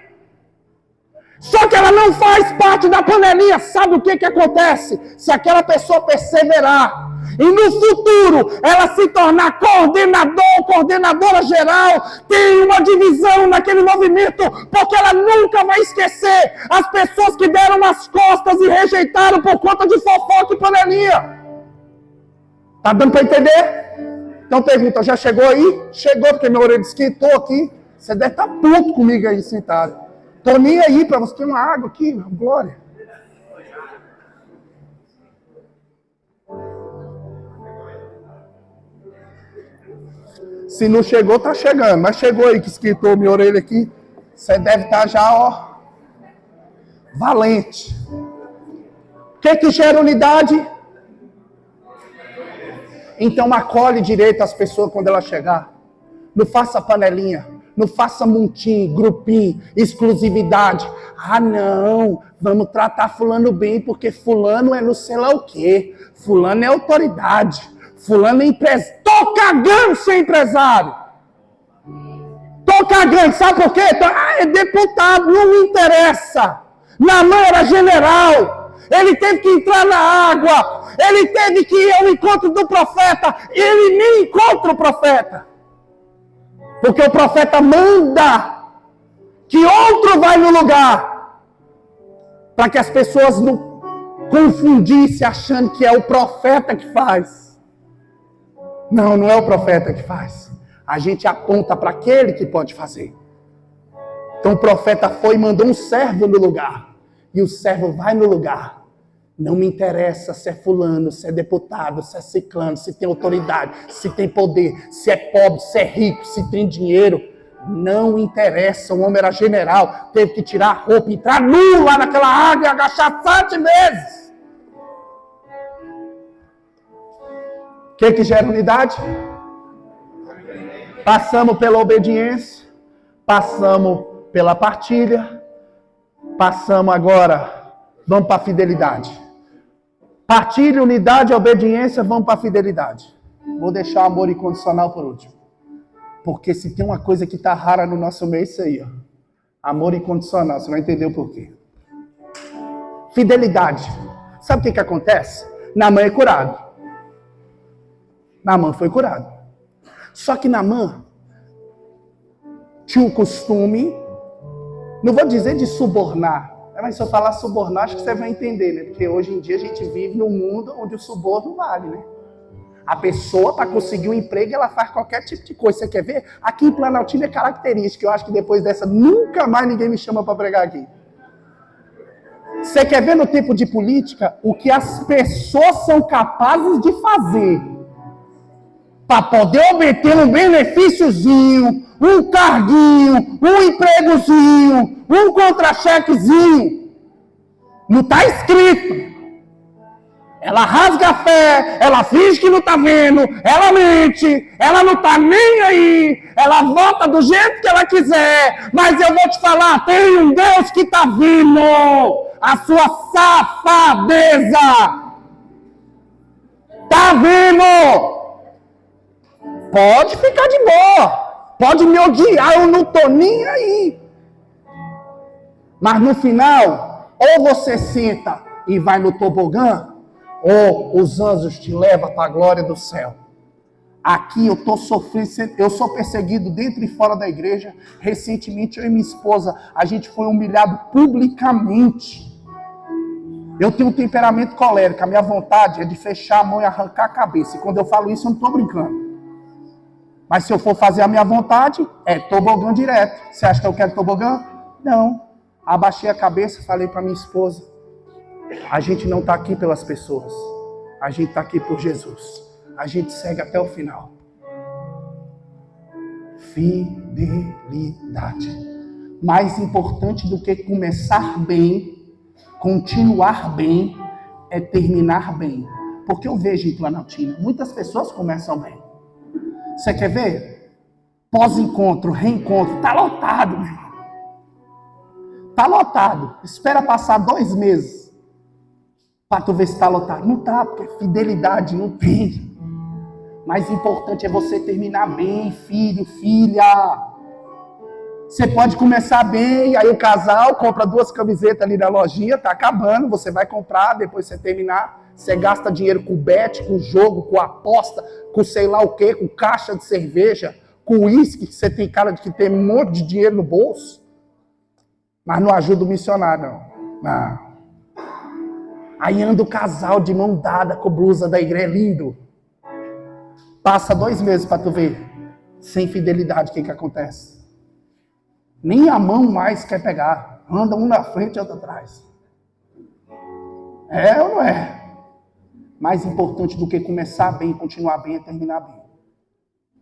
Só que ela não faz parte da panelinha. Sabe o que acontece? Se aquela pessoa perseverar e no futuro ela se tornar coordenador, coordenadora geral, tem uma divisão naquele movimento, porque ela nunca vai esquecer as pessoas que deram as costas e rejeitaram por conta de fofoca e panelinha. Tá dando para entender? Então pergunta, já chegou aí? Chegou, porque minha orelha esquentou aqui. Você deve estar puto comigo aí sentado. Tô nem aí para você ter uma água aqui, glória. Se não chegou, tá chegando. Mas chegou aí, que esquentou minha orelha aqui. Você deve estar já, valente. O que gera unidade? Então acolhe direito as pessoas quando ela chegar. Não faça panelinha. Não faça montinho, grupinho, exclusividade. Não, vamos tratar fulano bem, porque fulano é não sei lá o quê. Fulano é autoridade. Fulano é empresário. Tô cagando ser empresário. Tô cagando, sabe por quê? É deputado, não me interessa. Naamã era general. Ele teve que entrar na água. Ele teve que ir ao encontro do profeta. Ele nem encontra o profeta. Porque o profeta manda que outro vai no lugar. Para que as pessoas não confundissem achando que é o profeta que faz. Não, não é o profeta que faz. A gente aponta para aquele que pode fazer. Então o profeta foi e mandou um servo no lugar. E o servo vai no lugar. Não me interessa se é fulano, se é deputado, se é ciclano, se tem autoridade, se tem poder, se é pobre, se é rico, se tem dinheiro. Não interessa. O homem era general, teve que tirar a roupa, entrar nu lá naquela água e agachar 7 vezes. O que gera unidade? Passamos pela obediência, passamos pela partilha, passamos agora, vamos para a fidelidade. Partilha, unidade, obediência, vamos para a fidelidade. Vou deixar o amor incondicional por último. Porque se tem uma coisa que está rara no nosso meio, é isso aí, amor incondicional, você vai entender o porquê. Fidelidade. Sabe o que acontece? Naamã é curado. Naamã foi curado. Só que Naamã tinha um costume, não vou dizer de subornar, mas se eu falar subornar, acho que você vai entender, né? Porque hoje em dia a gente vive num mundo onde o suborno vale, né? A pessoa, para conseguir um emprego, ela faz qualquer tipo de coisa. Você quer ver? Aqui em Planaltina é característica. Eu acho que depois dessa, nunca mais ninguém me chama para pregar aqui. Você quer ver no tempo de política o que as pessoas são capazes de fazer para poder obter um benefíciozinho, um carguinho, um empregozinho, um contra-chequezinho. Não está escrito. Ela rasga a fé, ela finge que não está vendo, ela mente, ela não está nem aí, ela vota do jeito que ela quiser, mas eu vou te falar, tem um Deus que está vendo a sua safadeza. Está vendo? Pode ficar de boa, pode me odiar, eu não estou nem aí. Mas no final, ou você senta e vai no tobogã, ou os anjos te levam para a glória do céu. Aqui eu estou sofrendo, eu sou perseguido dentro e fora da igreja. Recentemente eu e minha esposa, a gente foi humilhado publicamente. Eu tenho um temperamento colérico, a minha vontade é de fechar a mão e arrancar a cabeça. E quando eu falo isso, eu não estou brincando. Mas se eu for fazer a minha vontade, é tobogã direto. Você acha que eu quero tobogã? Não. Abaixei a cabeça e falei para minha esposa, a gente não está aqui pelas pessoas, a gente está aqui por Jesus. A gente segue até o final. Fidelidade. Mais importante do que começar bem, continuar bem, é terminar bem. Porque eu vejo em Planaltina, muitas pessoas começam bem. Você quer ver? Pós-encontro, reencontro, tá lotado, meu irmão. Tá lotado. Espera passar 2 meses para tu ver se tá lotado. Não tá, porque fidelidade não tem. Mais importante é você terminar bem, filho, filha. Você pode começar bem, aí o casal compra 2 camisetas ali na lojinha, tá acabando, você vai comprar, depois você terminar, você gasta dinheiro com bet, com jogo, com aposta, com sei lá o quê, com caixa de cerveja, com uísque, que você tem cara de que tem um monte de dinheiro no bolso, mas não ajuda o missionário, não. Aí anda o casal de mão dada com blusa da igreja, lindo. Passa 2 meses para tu ver, sem fidelidade, o que acontece? Nem a mão mais quer pegar. Anda um na frente e outro atrás. É ou não é? Mais importante do que começar bem, continuar bem, é terminar bem.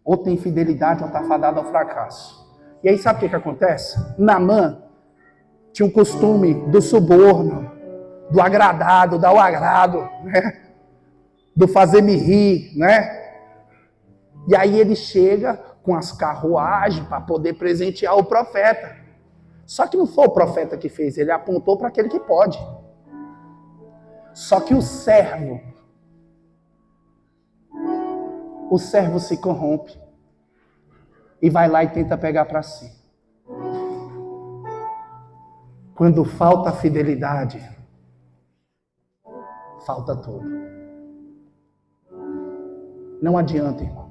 Ou tem fidelidade ou está fadado ao fracasso. E aí sabe o que acontece? Naamã tinha um costume do suborno, do agradado, dar o agrado, né? Do fazer-me rir, né? E aí ele chega com as carruagens para poder presentear o profeta. Só que não foi o profeta que fez, ele apontou para aquele que pode. Só que o servo se corrompe e vai lá e tenta pegar para si. Quando falta fidelidade, falta tudo. Não adianta, irmão.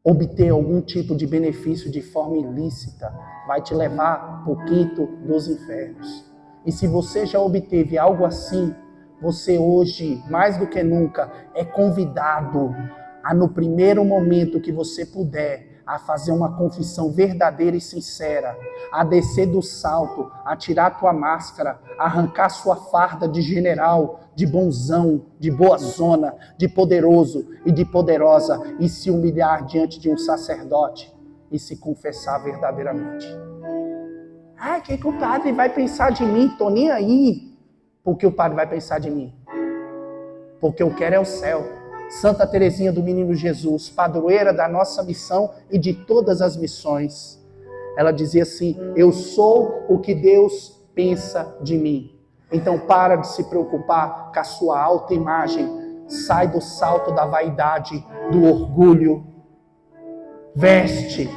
Obter algum tipo de benefício de forma ilícita vai te levar para o quinto dos infernos. E se você já obteve algo assim, você hoje, mais do que nunca, é convidado a, no primeiro momento que você puder, a fazer uma confissão verdadeira e sincera, a descer do salto, a tirar a tua máscara, a arrancar sua farda de general, de bonzão, de boa zona, de poderoso e de poderosa, e se humilhar diante de um sacerdote e se confessar verdadeiramente. Ah, o que o padre vai pensar de mim? Tô nem aí. Porque o padre vai pensar de mim? Porque eu quero é o céu. Santa Teresinha do Menino Jesus, padroeira da nossa missão e de todas as missões. Ela dizia assim, eu sou o que Deus pensa de mim. Então para de se preocupar com a sua autoimagem. Sai do salto da vaidade, do orgulho. Veste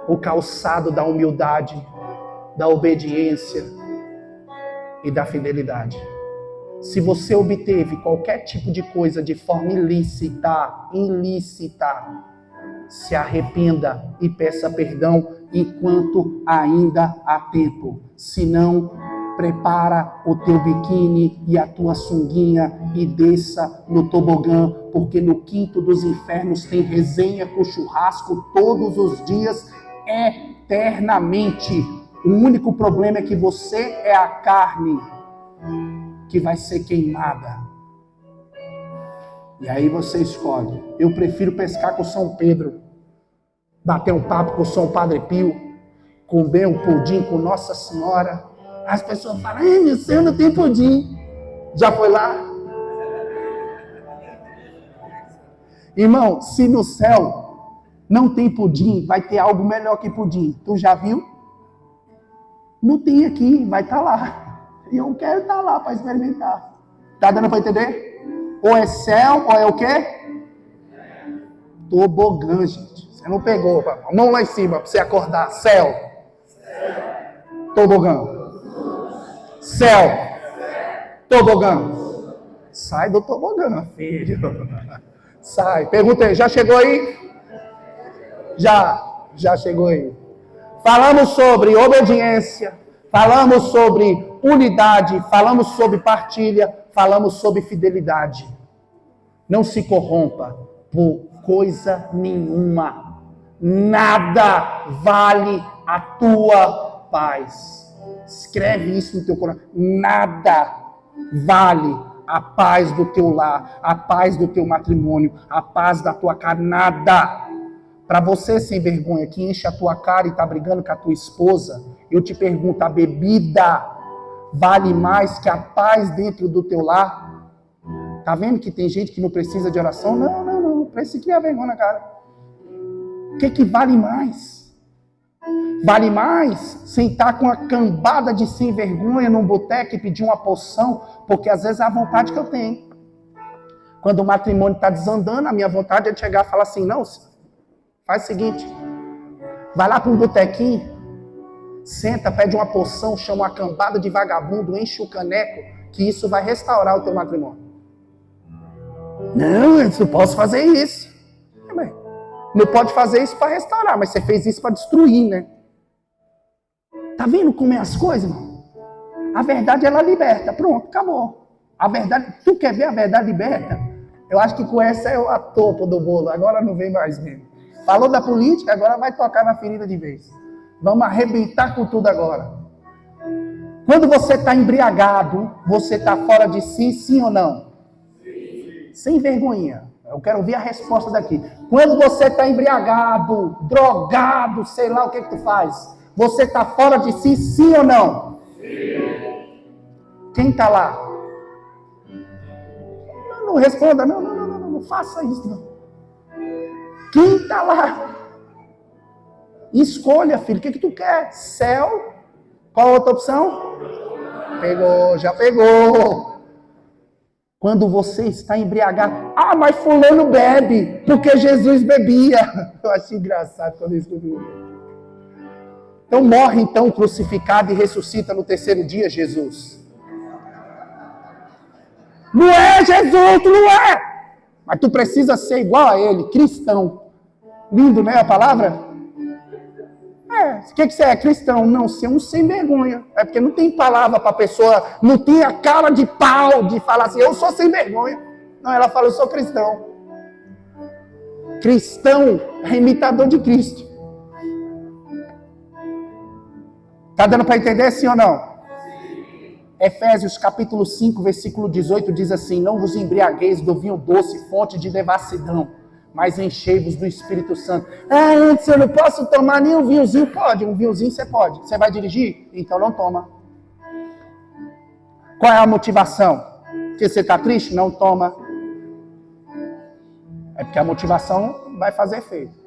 o calçado da humildade, da obediência e da fidelidade. Se você obteve qualquer tipo de coisa de forma ilícita, se arrependa e peça perdão enquanto ainda há tempo. Se não, prepara o teu biquíni e a tua sunguinha e desça no tobogã, porque no quinto dos infernos tem resenha com churrasco todos os dias, eternamente. O único problema é que você é a carne que vai ser queimada. E aí você escolhe. Eu prefiro pescar com São Pedro, bater um papo com São Padre Pio, comer um pudim com Nossa Senhora. As pessoas falam, meu céu, não tem pudim. Já foi lá? Irmão, se no céu não tem pudim, vai ter algo melhor que pudim. Tu já viu? Não tem aqui, vai estar lá. E eu quero estar lá para experimentar. Tá dando para entender? Ou é céu, ou é o quê? Tobogã, gente. Você não pegou. A mão lá em cima para você acordar. Céu. Tobogã. Céu. Tobogã. Sai do tobogã, filho. Sai. Pergunta aí, já chegou aí? Já chegou aí. Falamos sobre obediência, falamos sobre unidade, falamos sobre partilha, falamos sobre fidelidade. Não se corrompa por coisa nenhuma. Nada vale a tua paz. Escreve isso no teu coração. Nada vale a paz do teu lar, a paz do teu matrimônio, a paz da tua casa. Nada. Para você sem vergonha que enche a tua cara e está brigando com a tua esposa, eu te pergunto, a bebida vale mais que a paz dentro do teu lar? Tá vendo que tem gente que não precisa de oração? Não precisa criar vergonha na cara. O que vale mais? Vale mais sentar com a cambada de sem vergonha num boteco e pedir uma poção, porque às vezes é a vontade que eu tenho. Quando o matrimônio está desandando, a minha vontade é de chegar e falar assim, não, faz o seguinte, vai lá para um botequinho, senta, pede uma poção, chama uma cambada de vagabundo, enche o caneco, que isso vai restaurar o teu matrimônio. Não, eu não posso fazer isso. Não pode fazer isso para restaurar, mas você fez isso para destruir, né? Tá vendo como é as coisas, irmão? A verdade, ela liberta. Pronto, acabou. A verdade, tu quer ver a verdade liberta? Eu acho que com essa é a topo do bolo. Agora não vem mais mesmo. Falou da política, agora vai tocar na ferida de vez. Vamos arrebentar com tudo agora. Quando você está embriagado, você está fora de si, sim ou não? Sim. Sem vergonha. Eu quero ouvir a resposta daqui. Quando você está embriagado, drogado, sei lá o que tu faz, você está fora de si, sim ou não? Sim. Quem está lá? Não responda, não faça isso, não. Quem está lá? Escolha, filho, o que tu quer? Céu? Qual a outra opção? Pegou, já pegou. Quando você está embriagado, mas fulano bebe, porque Jesus bebia. Eu acho engraçado quando eu escuto. Então morre então crucificado e ressuscita no terceiro dia, Jesus. Não é Jesus, tu não é. Mas tu precisa ser igual a ele, cristão. Lindo, né, a palavra? O que você é? Cristão? Não, ser um sem vergonha. É porque não tem palavra para a pessoa, não tem a cara de pau de falar assim, eu sou sem vergonha. Não, ela fala, eu sou cristão. Cristão é imitador de Cristo. Tá dando para entender, sim ou não? Efésios capítulo 5, versículo 18 diz assim, não vos embriagueis do vinho doce, fonte de devassidão, mas enchei-vos do Espírito Santo. Antes eu não posso tomar nem um vinhozinho. Pode, um vinhozinho você pode. Você vai dirigir? Então não toma. Qual é a motivação? Porque você está triste? Não toma. É porque a motivação vai fazer efeito.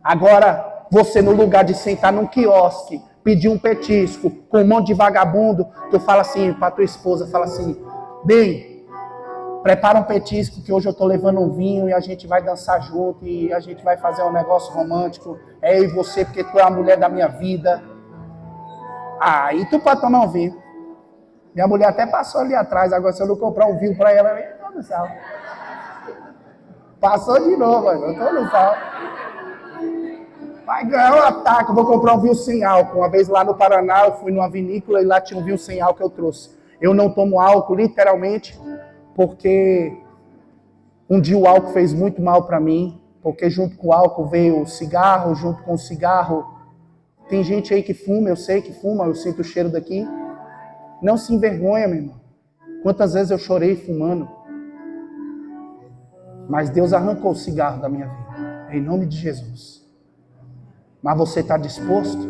Agora, você no lugar de sentar num quiosque, pedir um petisco com um monte de vagabundo, tu fala assim para tua esposa, fala assim, bem, prepara um petisco que hoje eu tô levando um vinho e a gente vai dançar junto e a gente vai fazer um negócio romântico, é eu e você porque tu é a mulher da minha vida. Aí tu pode tomar um vinho. Minha mulher até passou ali atrás, agora se eu não comprar um vinho para ela, eu nem tô no sal. Passou de novo, eu tô no sal. Vai ganhar um ataque, eu vou comprar um vinho sem álcool. Uma vez lá no Paraná, eu fui numa vinícola e lá tinha um vinho sem álcool que eu trouxe. Eu não tomo álcool, literalmente, porque um dia o álcool fez muito mal para mim, porque junto com o álcool veio o cigarro, junto com o cigarro, tem gente aí que fuma, eu sei que fuma, eu sinto o cheiro daqui. Não se envergonha, meu irmão. Quantas vezes eu chorei fumando, mas Deus arrancou o cigarro da minha vida, em nome de Jesus. Mas você está disposto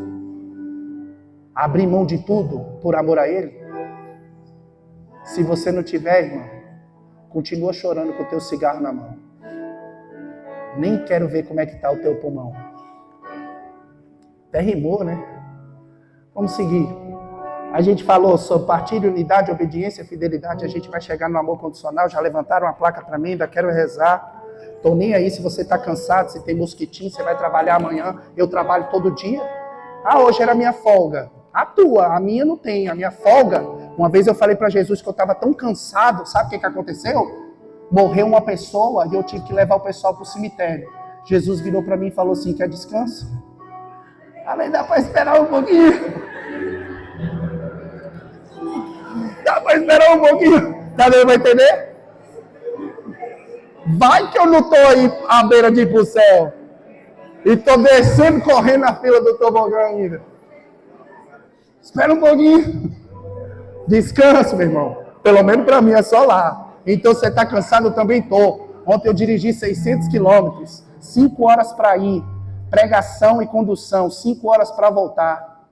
a abrir mão de tudo por amor a Ele? Se você não tiver, irmão, continua chorando com o teu cigarro na mão. Nem quero ver como é que está o teu pulmão. Até rimou, né? Vamos seguir. A gente falou sobre partilha, unidade, obediência, fidelidade. A gente vai chegar no amor condicional. Já levantaram uma placa para mim, ainda quero rezar. Estou nem aí se você está cansado, se tem mosquitinho, você vai trabalhar amanhã. Eu trabalho todo dia. Hoje era minha folga. A tua, a minha não tem. A minha folga, uma vez eu falei para Jesus que eu estava tão cansado. Sabe o que aconteceu? Morreu uma pessoa e eu tive que levar o pessoal para o cemitério. Jesus virou para mim e falou assim, quer descanso? Falei, dá para esperar um pouquinho. Dá para esperar um pouquinho. Tá dando para entender? Vai que eu não estou aí à beira de ir para o céu. E estou descendo, correndo na fila do tobogã ainda. Espera um pouquinho. Descanso, meu irmão. Pelo menos para mim é só lá. Então você está cansado? Eu também estou. Ontem eu dirigi 600 quilômetros. 5 horas para ir. Pregação e condução. 5 horas para voltar.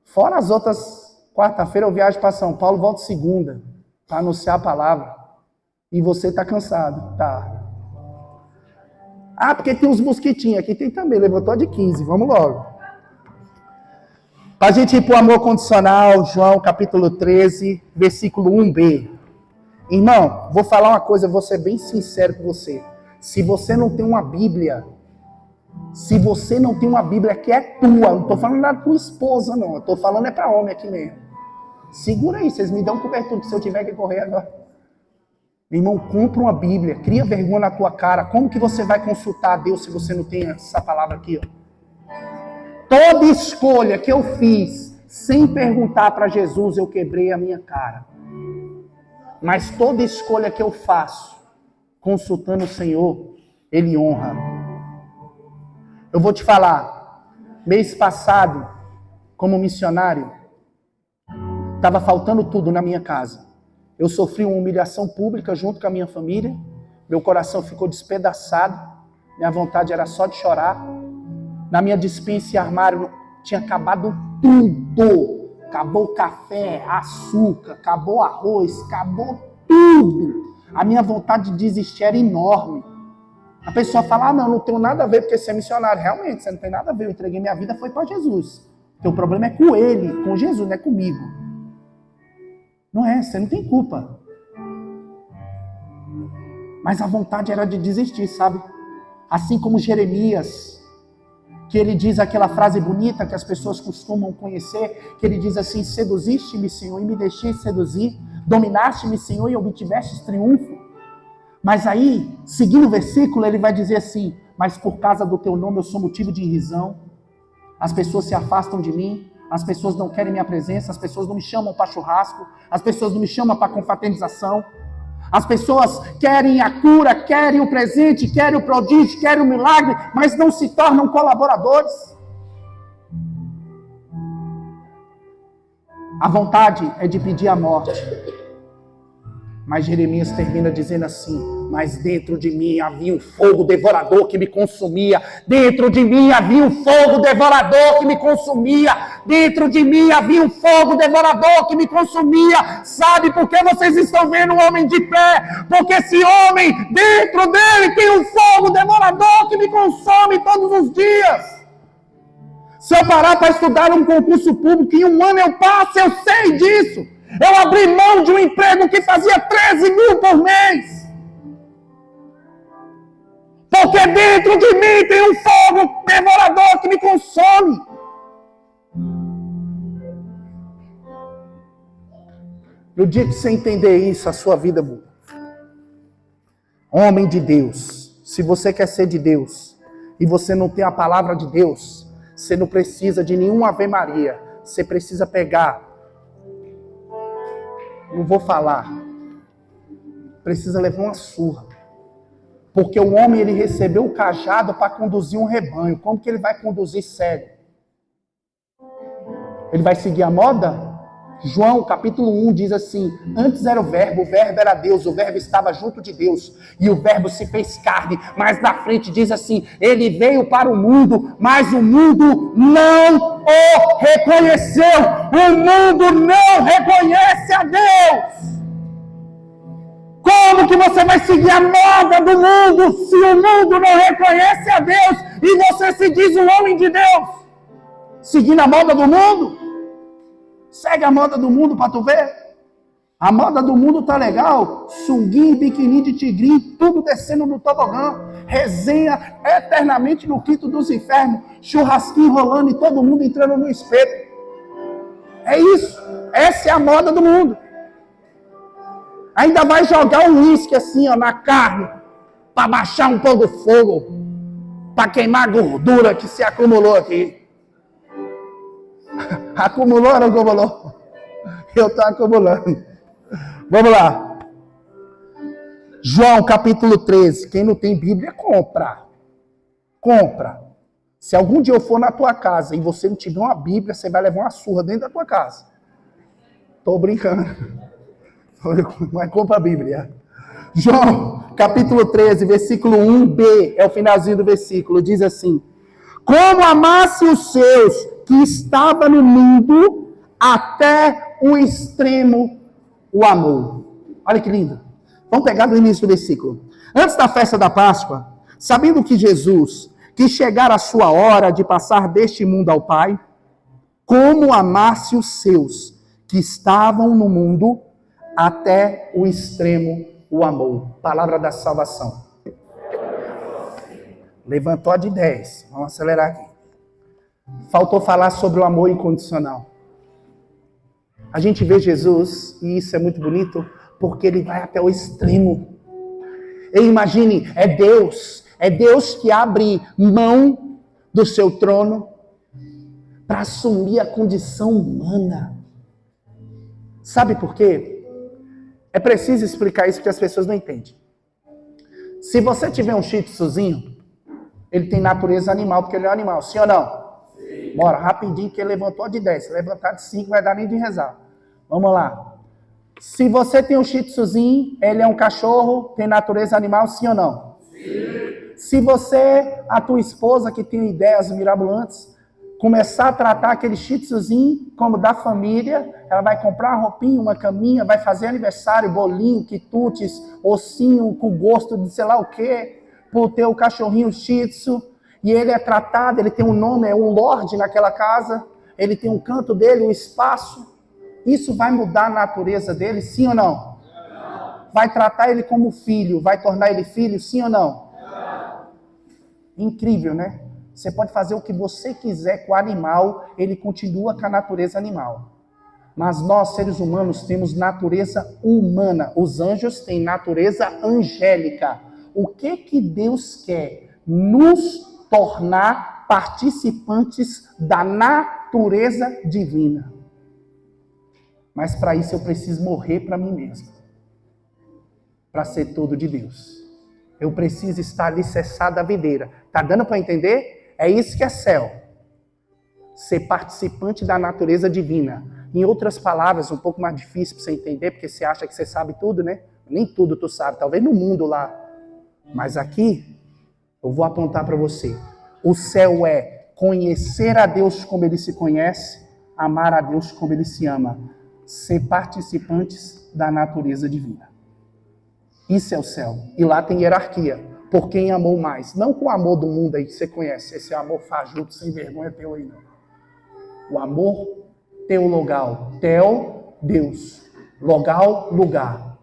Fora as outras. Quarta-feira eu viajo para São Paulo. Volto segunda. Para anunciar a palavra. E você está cansado. Tá. Ah, porque tem uns mosquitinhos. Aqui tem também. Levantou de 15. Vamos logo. Para a gente ir para o amor condicional, João capítulo 13, versículo 1b. Irmão, vou falar uma coisa, vou ser bem sincero com você. Se você não tem uma Bíblia, que é tua, não estou falando da tua esposa, não. Eu estou falando é para homem aqui mesmo. Segura aí, vocês me dão cobertura, se eu tiver que correr agora. Irmão, compra uma Bíblia, cria vergonha na tua cara. Como que você vai consultar a Deus se você não tem essa palavra aqui, ó? Toda escolha que eu fiz, sem perguntar para Jesus, eu quebrei a minha cara. Mas toda escolha que eu faço, consultando o Senhor, Ele honra. Eu vou te falar, mês passado, como missionário, estava faltando tudo na minha casa. Eu sofri uma humilhação pública junto com a minha família, meu coração ficou despedaçado, minha vontade era só de chorar. Na minha despensa e armário tinha acabado tudo. Acabou o café, açúcar, acabou o arroz, acabou tudo. A minha vontade de desistir era enorme. A pessoa fala, não tenho nada a ver porque você é missionário. Realmente, você não tem nada a ver. Eu entreguei minha vida, foi para Jesus. Porque o problema é com ele, com Jesus, não é comigo. Não é, você não tem culpa. Mas a vontade era de desistir, sabe? Assim como Jeremias, que ele diz aquela frase bonita que as pessoas costumam conhecer, que ele diz assim, seduziste-me, Senhor, e me deixei seduzir, dominaste-me, Senhor, e obtivestes triunfo. Mas aí, seguindo o versículo, ele vai dizer assim, mas por causa do teu nome eu sou motivo de irrisão, as pessoas se afastam de mim, as pessoas não querem minha presença, as pessoas não me chamam para churrasco, as pessoas não me chamam para confraternização, as pessoas querem a cura, querem o presente, querem o prodígio, querem o milagre, mas não se tornam colaboradores. A vontade é de pedir a morte. Mas Jeremias termina dizendo assim, mas dentro de mim havia um fogo devorador que me consumia. Dentro de mim havia um fogo devorador que me consumia. Dentro de mim havia um fogo devorador que me consumia. Sabe por que vocês estão vendo um homem de pé? Porque esse homem, dentro dele, tem um fogo devorador que me consome todos os dias. Se eu parar para estudar um concurso público, em um ano eu passo, eu sei disso. Eu abri mão de um emprego que fazia 13 mil por mês. Porque dentro de mim tem um fogo devorador que me consome. No dia que você entender isso, a sua vida muda. Homem de Deus, se você quer ser de Deus, e você não tem a palavra de Deus, você não precisa de nenhuma Ave Maria. Você precisa pegar. Não vou falar. Precisa levar uma surra. Porque o homem, ele recebeu o cajado para conduzir um rebanho. Como que ele vai conduzir cego? Ele vai seguir a moda? João, capítulo 1, diz assim, antes era o verbo era Deus, o verbo estava junto de Deus, e o verbo se fez carne, mas na frente diz assim, ele veio para o mundo, mas o mundo não o reconheceu, o mundo não reconhece a Deus. Como que você vai seguir a moda do mundo, se o mundo não reconhece a Deus, e você se diz um homem de Deus? Seguindo a moda do mundo? Segue a moda do mundo para tu ver. A moda do mundo tá legal. Sunguinho, biquíni de tigrinho, tudo descendo no tobogã. Resenha eternamente no quinto dos infernos. Churrasquinho rolando e todo mundo entrando no espeto. É isso. Essa é a moda do mundo. Ainda vai jogar um uísque assim, ó, na carne. para baixar um pouco o fogo, para queimar a gordura que se acumulou aqui. Acumulou ou não acumulou? Eu estou acumulando. Vamos lá. João capítulo 13. Quem não tem Bíblia, compra. Compra. Se algum dia eu for na tua casa e você não tiver uma Bíblia, você vai levar uma surra dentro da tua casa. Estou brincando. Mas compra a Bíblia. João capítulo 13, versículo 1b. É o finalzinho do versículo. Diz assim: como amasse os seus que estava no mundo, até o extremo o amor. Olha que lindo. Vamos pegar do início do versículo. Antes da festa da Páscoa, sabendo que Jesus quis chegar a sua hora de passar deste mundo ao Pai, como amasse os seus que estavam no mundo, até o extremo o amor. Palavra da salvação. Levantou a de 10. Vamos acelerar aqui. Faltou falar sobre o amor incondicional. A gente vê Jesus, e isso é muito bonito, porque ele vai até o extremo. E imagine, é Deus que abre mão do seu trono para assumir a condição humana. Sabe por quê? É preciso explicar isso porque as pessoas não entendem. Se você tiver um shih tzuzinho, ele tem natureza animal, porque ele é um animal, sim ou não? Sim. Bora, rapidinho, que ele levantou de 10. Se levantar de 5, vai dar nem de rezar. Vamos lá. Se você tem um shih tzuzinho, ele é um cachorro, tem natureza animal, sim ou não? Sim. Se você, a tua esposa, que tem ideias mirabolantes, começar a tratar aquele shih tzuzinho como da família, ela vai comprar uma roupinha, uma caminha, vai fazer aniversário, bolinho, quitutes, ossinho com gosto de sei lá o quê, por ter o cachorrinho shih tzu, e ele é tratado, ele tem um nome, é um lorde naquela casa, ele tem um canto dele, um espaço. Isso vai mudar a natureza dele, sim ou não? Não. Vai tratar ele como filho, vai tornar ele filho, sim ou não? Não. Incrível, né? Você pode fazer o que você quiser com o animal, ele continua com a natureza animal. Mas nós, seres humanos, temos natureza humana. Os anjos têm natureza angélica. O que Deus quer? Nos tornar participantes da natureza divina. Mas para isso eu preciso morrer para mim mesmo. Para ser todo de Deus. Eu preciso estar alicerçado da videira. Tá dando para entender? É isso que é céu. Ser participante da natureza divina. Em outras palavras, um pouco mais difícil para você entender, porque você acha que você sabe tudo, né? Nem tudo tu sabe, talvez no mundo lá. Mas aqui, eu vou apontar para você. O céu é conhecer a Deus como Ele se conhece, amar a Deus como Ele se ama. Ser participantes da natureza divina. Isso é o céu. E lá tem hierarquia. Por quem amou mais. Não com o amor do mundo aí que você conhece. Esse amor fajuto, sem vergonha teu aí não. O amor teologal. Teo, Deus. Logal, lugar.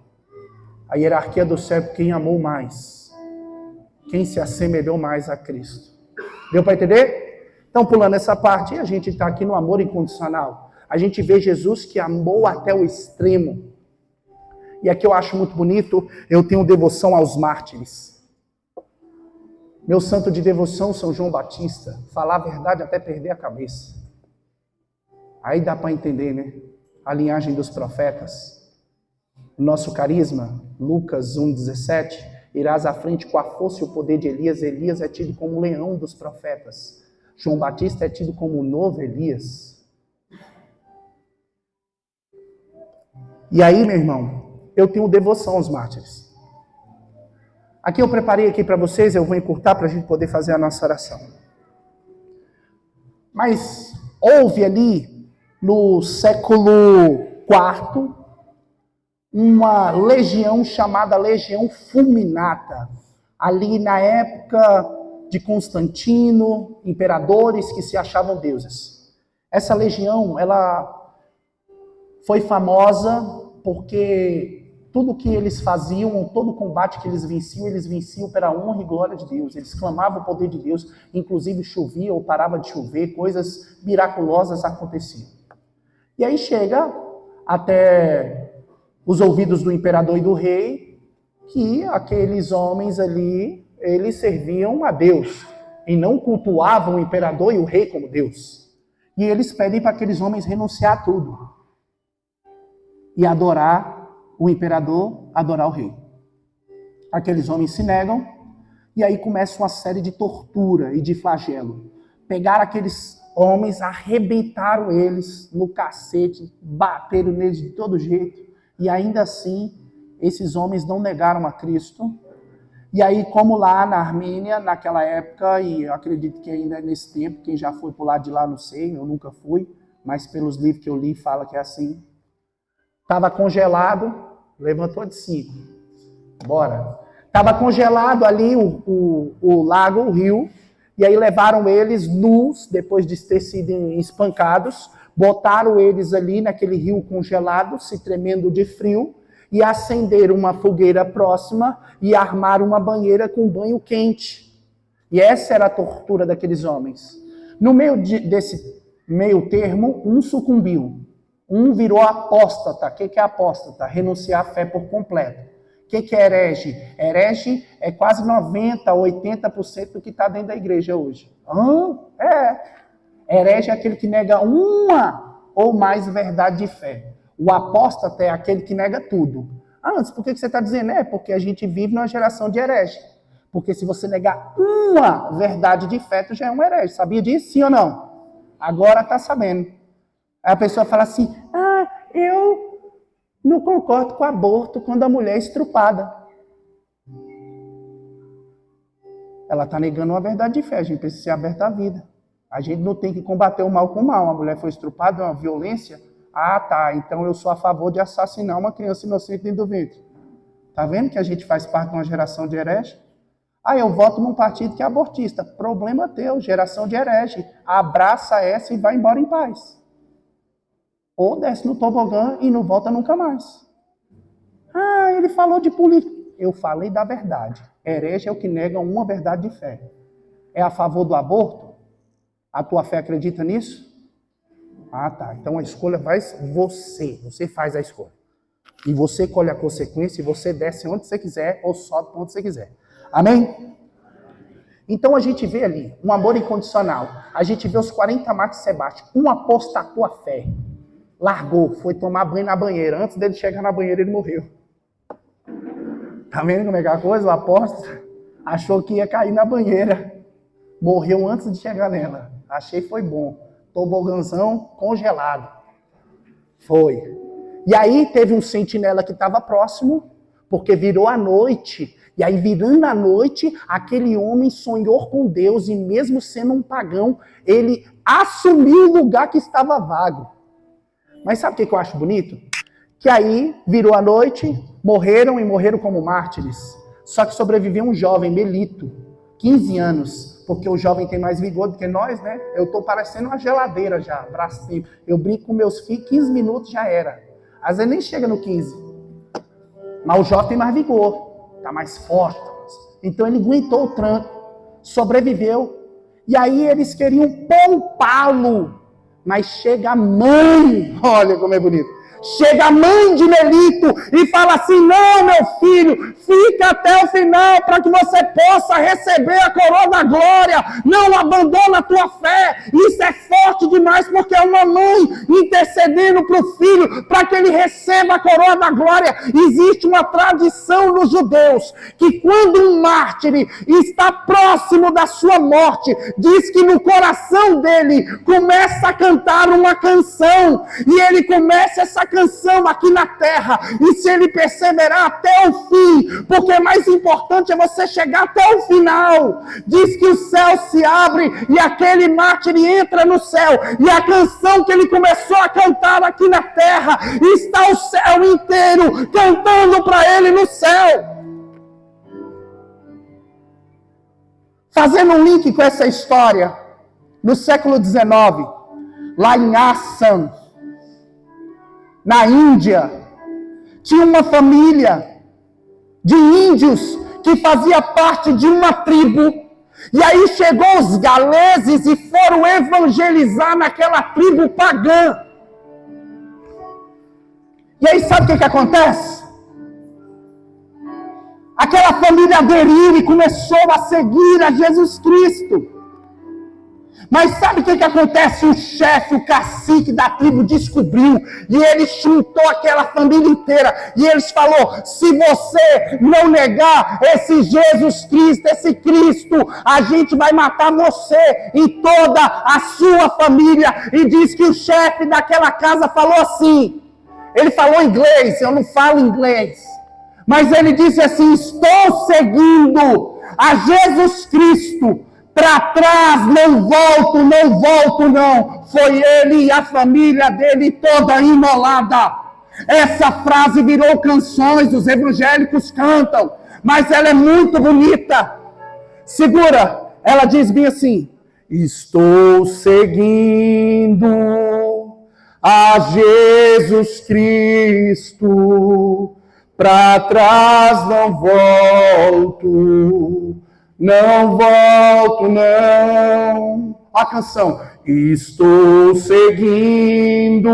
A hierarquia do céu é por quem amou mais. Quem se assemelhou mais a Cristo. Deu para entender? Então, pulando essa parte, a gente está aqui no amor incondicional. A gente vê Jesus que amou até o extremo. E aqui eu acho muito bonito, eu tenho devoção aos mártires. Meu santo de devoção, São João Batista, falar a verdade até perder a cabeça. Aí dá para entender, né? A linhagem dos profetas. O nosso carisma, Lucas 1,17, irás à frente com a força e o poder de Elias. Elias é tido como o leão dos profetas. João Batista é tido como o novo Elias. E aí, meu irmão, eu tenho devoção aos mártires. Aqui eu preparei aqui para vocês, eu vou encurtar para a gente poder fazer a nossa oração. Mas houve ali, no século IV, uma legião chamada Legião Fulminata. Ali na época de Constantino, imperadores que se achavam deuses. Essa legião, ela foi famosa porque tudo que eles faziam, todo o combate que eles venciam pela honra e glória de Deus. Eles clamavam o poder de Deus, inclusive chovia ou parava de chover, coisas miraculosas aconteciam. E aí chega até os ouvidos do imperador e do rei que aqueles homens ali, eles serviam a Deus e não cultuavam o imperador e o rei como Deus. E eles pedem para aqueles homens renunciar a tudo e adorar o imperador, adorar o rei. Aqueles homens se negam e aí começa uma série de tortura e de flagelo. Pegaram aqueles homens, arrebentaram eles no cacete, bateram neles de todo jeito e ainda assim esses homens não negaram a Cristo. E aí, como lá na Armênia, naquela época, e eu acredito que ainda é nesse tempo, quem já foi pro lado de lá não sei, eu nunca fui, mas pelos livros que eu li fala que é assim. Estava congelado, levantou de 5. Bora. Estava congelado ali o lago, o rio, e aí levaram eles nus, depois de ter sido espancados, botaram eles ali naquele rio congelado, se tremendo de frio, e acenderam uma fogueira próxima e armaram uma banheira com banho quente. E essa era a tortura daqueles homens. No meio desse meio termo, um sucumbiu. Um virou apóstata. O que é apóstata? Renunciar à fé por completo. O que é herege? Herege é quase 90%, 80% do que está dentro da igreja hoje. Herege é aquele que nega uma ou mais verdade de fé. O apóstata é aquele que nega tudo. Antes, por que você está dizendo? Porque a gente vive numa geração de herege. Porque se você negar uma verdade de fé, tu já é um herege. Sabia disso? Sim ou não? Agora está sabendo. Aí a pessoa fala assim, eu não concordo com o aborto quando a mulher é estrupada. Ela está negando uma verdade de fé. A gente precisa ser aberta à vida. A gente não tem que combater o mal com o mal. A mulher foi estrupada, é uma violência. Então eu sou a favor de assassinar uma criança inocente dentro do ventre. Tá vendo que a gente faz parte de uma geração de herege? Eu voto num partido que é abortista. Problema teu, geração de herege. Abraça essa e vai embora em paz. Ou desce no tobogã e não volta nunca mais. Ele falou de política. Eu falei da verdade. Herege é o que nega uma verdade de fé. É a favor do aborto? A tua fé acredita nisso? Então a escolha vai você. Você faz a escolha. E você colhe a consequência e você desce onde você quiser ou sobe onde você quiser. Amém? Então a gente vê ali um amor incondicional. A gente vê os 40 machos de Sebastião. Um apostatou a fé. Largou, foi tomar banho na banheira. Antes dele chegar na banheira, ele morreu. Tá vendo como é que é a coisa? O apóstolo achou que ia cair na banheira. Morreu antes de chegar nela. Achei foi bom. Tobogãzão congelado. Foi. E aí teve um sentinela que estava próximo, porque virou a noite. E aí, virando a noite, aquele homem sonhou com Deus e mesmo sendo um pagão, ele assumiu o lugar que estava vago. Mas sabe o que eu acho bonito? Que aí, virou a noite, morreram e morreram como mártires. Só que sobreviveu um jovem, Melito, 15 anos. Porque o jovem tem mais vigor do que nós, né? Eu estou parecendo uma geladeira já, braço tempo. Eu brinco com meus filhos, 15 minutos já era. Às vezes nem chega no 15. Mas o jovem tem mais vigor, está mais forte. Então ele aguentou o tranco, sobreviveu. E aí eles queriam poupá-lo. Mas chega a mãe, olha como é bonito. Chega a mãe de Melito e fala assim, não, meu filho, fica até o final para que você possa receber a coroa da glória. Não abandona a tua fé. Isso é forte demais porque é uma mãe intercedendo para o filho para que ele receba a coroa da glória. Existe uma tradição nos judeus que quando um mártir está próximo da sua morte, diz que no coração dele começa a cantar uma canção e ele começa essa canção aqui na terra, e se ele perseverar até o fim, porque mais importante é você chegar até o final, diz que o céu se abre e aquele mártir entra no céu, e a canção que ele começou a cantar aqui na terra, está o céu inteiro cantando para ele no céu. Fazendo um link com essa história, no século XIX, lá em Assam, na Índia, tinha uma família de índios que fazia parte de uma tribo. E aí chegou os galeses e foram evangelizar naquela tribo pagã. E aí sabe o que acontece? Aquela família aderiu e começou a seguir a Jesus Cristo. Mas sabe o que acontece? O chefe, o cacique da tribo descobriu, e ele juntou aquela família inteira, e eles falou: se você não negar esse Jesus Cristo, esse Cristo, a gente vai matar você e toda a sua família. E diz que o chefe daquela casa falou assim, ele falou inglês, eu não falo inglês, mas ele disse assim: estou seguindo a Jesus Cristo, para trás não volto, não volto não. Foi ele e a família dele toda imolada. Essa frase virou canções, os evangélicos cantam, mas ela é muito bonita. Segura, ela diz bem assim: estou seguindo a Jesus Cristo, para trás não volto. Não volto, não. A canção. Estou seguindo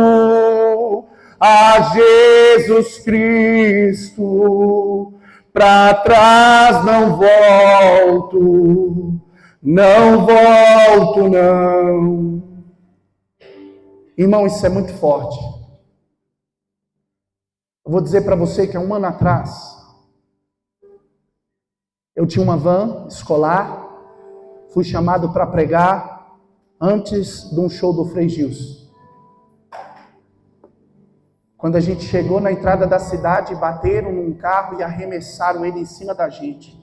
a Jesus Cristo, para trás não volto, não volto, não. Irmão, isso é muito forte. Eu vou dizer para você que há um ano atrás, eu tinha uma van escolar, fui chamado para pregar antes de um show do Frei Gilson. Quando a gente chegou na entrada da cidade, bateram num carro e arremessaram ele em cima da gente.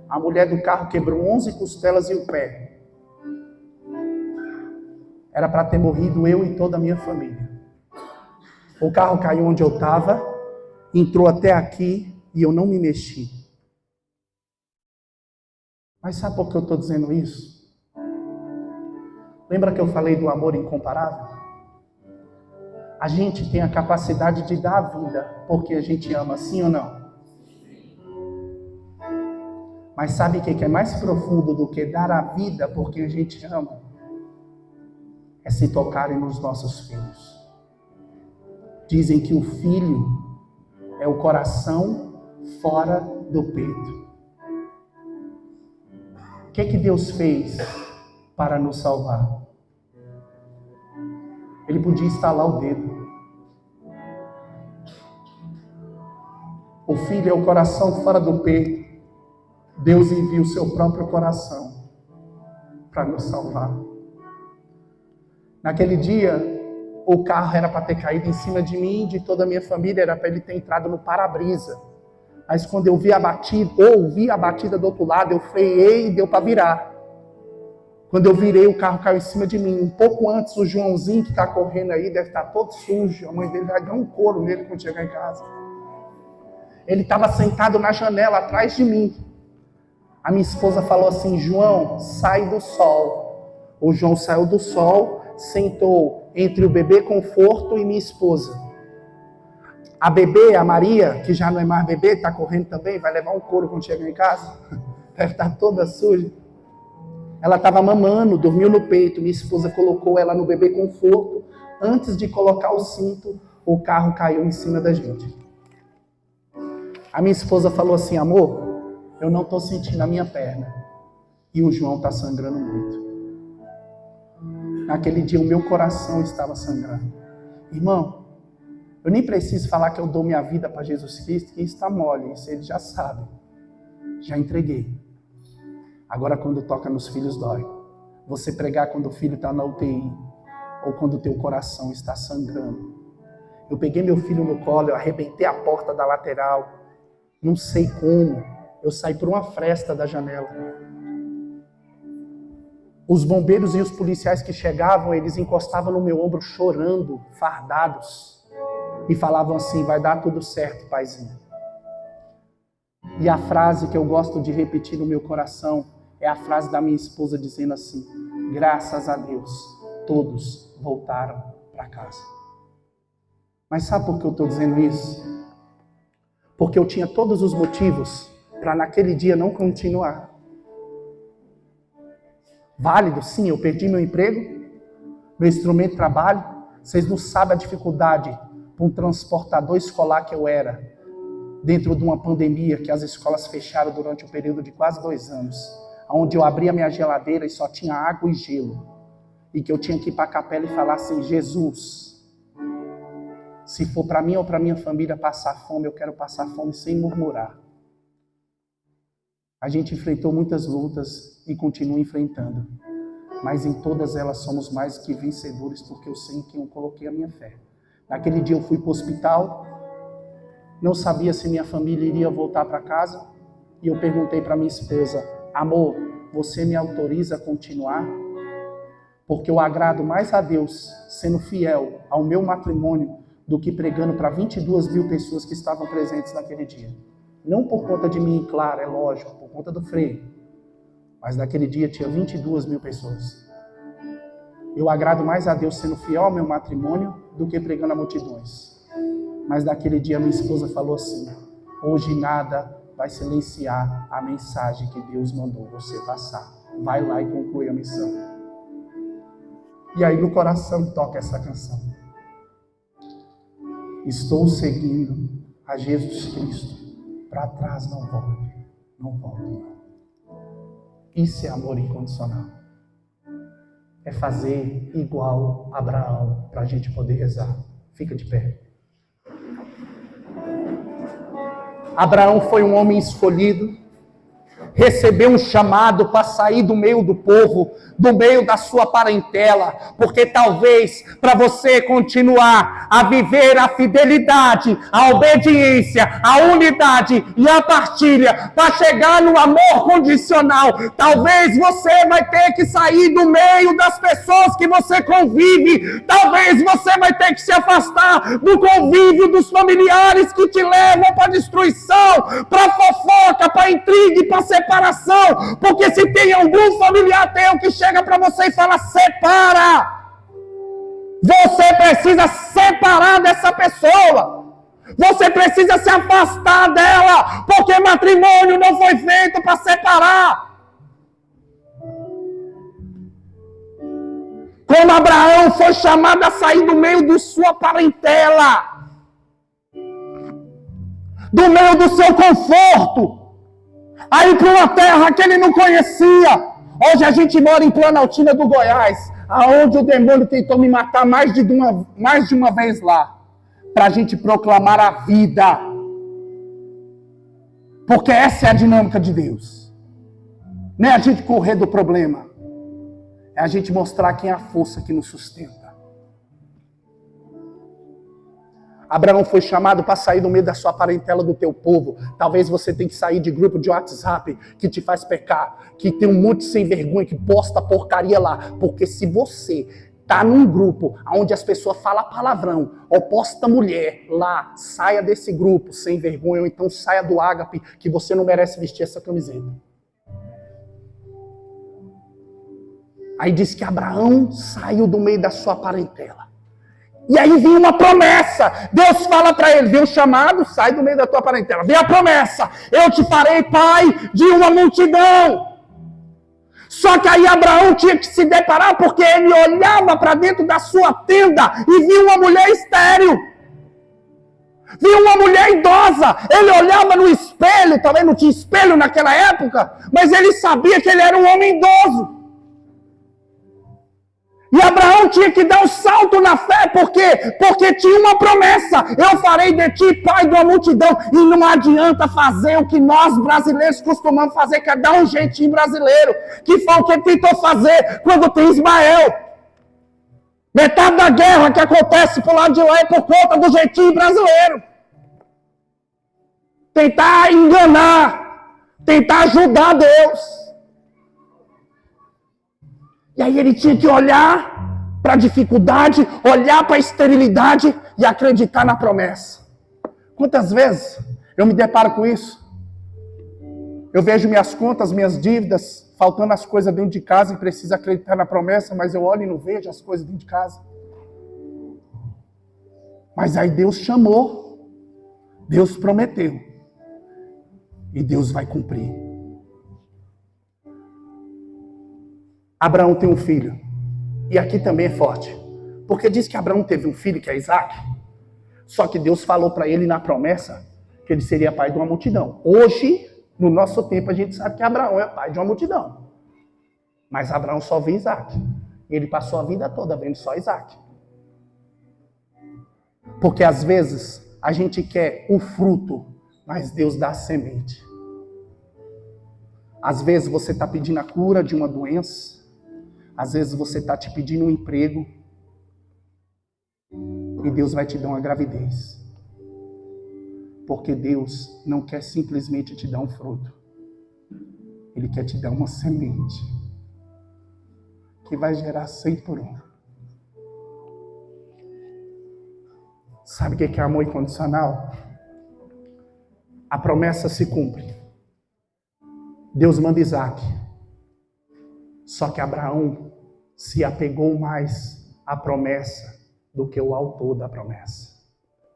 A mulher do carro quebrou 11 costelas e o pé. Era para ter morrido eu e toda a minha família. O carro caiu onde eu estava, entrou até aqui e eu não me mexi. Mas sabe por que eu estou dizendo isso? Lembra que eu falei do amor incomparável? A gente tem a capacidade de dar a vida porque a gente ama, sim ou não? Mas sabe o que é mais profundo do que dar a vida porque a gente ama? É se tocarem nos nossos filhos. Dizem que o filho é o coração fora do peito. O que Deus fez para nos salvar? Ele podia estalar o dedo. O filho é o coração fora do peito. Deus envia o seu próprio coração para nos salvar. Naquele dia, o carro era para ter caído em cima de mim e de toda a minha família, era para ele ter entrado no para-brisa. Mas quando eu ouvi a batida do outro lado, eu freiei e deu para virar. Quando eu virei, o carro caiu em cima de mim. Um pouco antes, o Joãozinho que está correndo aí, deve estar todo sujo. A mãe dele vai dar um couro nele quando chegar em casa. Ele estava sentado na janela atrás de mim. A minha esposa falou assim: João, sai do sol. O João saiu do sol, sentou entre o bebê conforto e minha esposa. A bebê, a Maria, que já não é mais bebê, está correndo também, vai levar um couro quando chegar em casa. Deve estar toda suja. Ela estava mamando, dormiu no peito. Minha esposa colocou ela no bebê conforto. Antes de colocar o cinto, o carro caiu em cima da gente. A minha esposa falou assim: amor, eu não estou sentindo a minha perna. E o João está sangrando muito. Naquele dia o meu coração estava sangrando. Irmão, eu nem preciso falar que eu dou minha vida para Jesus Cristo, que isso está mole, isso ele já sabe. Já entreguei. Agora quando toca nos filhos dói. Você pregar quando o filho está na UTI, ou quando o teu coração está sangrando. Eu peguei meu filho no colo, eu arrebentei a porta da lateral, não sei como, eu saí por uma fresta da janela. Os bombeiros e os policiais que chegavam, eles encostavam no meu ombro chorando, fardados. E falavam assim: vai dar tudo certo, paizinho. E a frase que eu gosto de repetir no meu coração é a frase da minha esposa dizendo assim: graças a Deus, todos voltaram para casa. Mas sabe por que eu estou dizendo isso? Porque eu tinha todos os motivos para naquele dia não continuar. Válido, sim, eu perdi meu emprego, meu instrumento de trabalho. Vocês não sabem a dificuldade para um transportador escolar que eu era. dentro de uma pandemia que as escolas fecharam durante um período de quase 2 anos, onde eu abria minha geladeira e só tinha água e gelo, e que eu tinha que ir para a capela e falar assim: Jesus, se for para mim ou para minha família passar fome, eu quero passar fome sem murmurar. A gente enfrentou muitas lutas e continua enfrentando, mas em todas elas somos mais que vencedores, porque eu sei em quem eu coloquei a minha fé. Naquele dia eu fui para o hospital, não sabia se minha família iria voltar para casa, e eu perguntei para minha esposa: amor, você me autoriza a continuar? Porque eu agrado mais a Deus sendo fiel ao meu matrimônio do que pregando para 22.000 pessoas que estavam presentes naquele dia. Não por conta de mim, claro, é lógico, por conta do freio. Mas naquele dia tinha 22.000 pessoas. Eu agrado mais a Deus sendo fiel ao meu matrimônio do que pregando a multidões. Mas naquele dia minha esposa falou assim: hoje nada vai silenciar a mensagem que Deus mandou você passar. Vai lá e conclui a missão. E aí no coração toca essa canção. Estou seguindo a Jesus Cristo. Para trás não volto. Não volto, não. Isso é amor incondicional. É fazer igual Abraão para a gente poder rezar. Fica de pé. Abraão foi um homem escolhido, recebeu um chamado para sair do meio do povo, do meio da sua parentela, porque talvez para você continuar a viver a fidelidade, a obediência, a unidade e a partilha, para chegar no amor condicional, talvez você vai ter que sair do meio das pessoas que você convive, talvez você vai ter que se afastar do convívio dos familiares que te levam para destruição, para fofoca, para intriga e para separação, porque se tem algum familiar teu que chega para você e fala: separa, você precisa separar dessa pessoa, você precisa se afastar dela, porque matrimônio não foi feito para separar. Como Abraão foi chamado a sair do meio de sua parentela, do meio do seu conforto, aí para uma terra que ele não conhecia. Hoje a gente mora em Planaltina do Goiás, aonde o demônio tentou me matar mais de uma vez lá, para a gente proclamar a vida. Porque essa é a dinâmica de Deus. Não é a gente correr do problema, é a gente mostrar quem é a força que nos sustenta. Abraão foi chamado para sair do meio da sua parentela, do teu povo. Talvez você tenha que sair de grupo de WhatsApp que te faz pecar, que tem um monte de sem vergonha que posta porcaria lá. Porque se você está num grupo onde as pessoas falam palavrão ou posta mulher lá, saia desse grupo sem vergonha, ou então saia do ágape, que você não merece vestir essa camiseta. Aí diz que Abraão saiu do meio da sua parentela. E aí vem uma promessa. Deus fala para ele: vem o chamado, sai do meio da tua parentela. Vem a promessa: eu te farei pai de uma multidão. Só que aí Abraão tinha que se deparar, porque ele olhava para dentro da sua tenda e viu uma mulher estéril. Viu uma mulher idosa. Ele olhava no espelho, talvez não tinha espelho naquela época, mas ele sabia que ele era um homem idoso. E Abraão tinha que dar um salto na fé, por quê? Porque tinha uma promessa: eu farei de ti pai de uma multidão. E não adianta fazer o que nós brasileiros costumamos fazer, que é dar um jeitinho brasileiro, que foi o que tentou fazer quando tem Ismael. Metade da guerra que acontece por lado de lá é por conta do jeitinho brasileiro. Tentar enganar, tentar ajudar Deus. E aí ele tinha que olhar para a dificuldade, olhar para a esterilidade e acreditar na promessa. Quantas vezes eu me deparo com isso? Eu vejo minhas contas, minhas dívidas, faltando as coisas dentro de casa e preciso acreditar na promessa, mas eu olho e não vejo as coisas dentro de casa. Mas aí Deus chamou, Deus prometeu e Deus vai cumprir. Abraão tem um filho, e aqui também é forte, porque diz que Abraão teve um filho, que é Isaac, só que Deus falou para ele na promessa que ele seria pai de uma multidão. Hoje, no nosso tempo, a gente sabe que Abraão é pai de uma multidão. Mas Abraão só vê Isaac. Ele passou a vida toda vendo só Isaac. Porque às vezes a gente quer o fruto, mas Deus dá a semente. Às vezes você está pedindo a cura de uma doença. Às vezes você está te pedindo um emprego. E Deus vai te dar uma gravidez. Porque Deus não quer simplesmente te dar um fruto. Ele quer te dar uma semente. Que vai gerar 100 por 1. Sabe o que é amor incondicional? A promessa se cumpre. Deus manda Isaac. Só que Abraão se apegou mais à promessa do que o autor da promessa.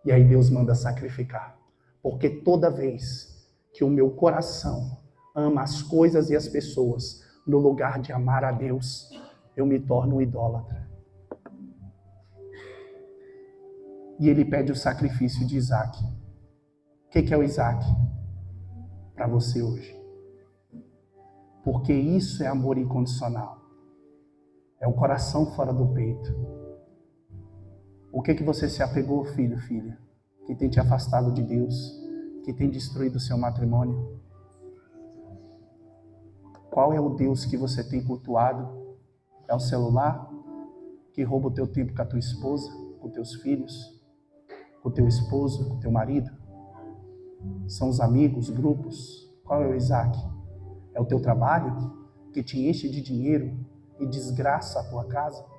E aí Deus manda sacrificar. Porque toda vez que o meu coração ama as coisas e as pessoas, no lugar de amar a Deus, eu me torno um idólatra. E ele pede o sacrifício de Isaac. O que é o Isaac? Para você hoje. Porque isso é amor incondicional. É o coração fora do peito. O que você se apegou, filho, filha? Que tem te afastado de Deus? Que tem destruído o seu matrimônio? Qual é o Deus que você tem cultuado? É o celular? Que rouba o teu tempo com a tua esposa? Com teus filhos? Com o teu esposo? Com o teu marido? São os amigos, grupos? Qual é o Isaac? É o teu trabalho que te enche de dinheiro e desgraça a tua casa?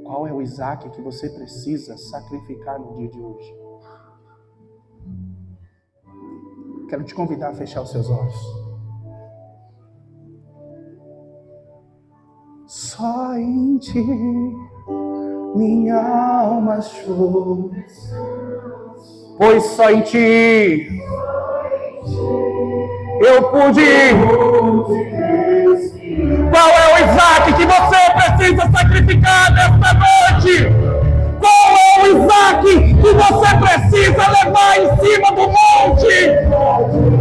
Qual é o Isaac que você precisa sacrificar no dia de hoje? Quero te convidar a fechar os seus olhos. Só em ti minha alma achou, pois só em ti eu pude. Qual é o Isaac que você precisa sacrificar nesta noite? Qual é o Isaac que você precisa levar em cima do monte?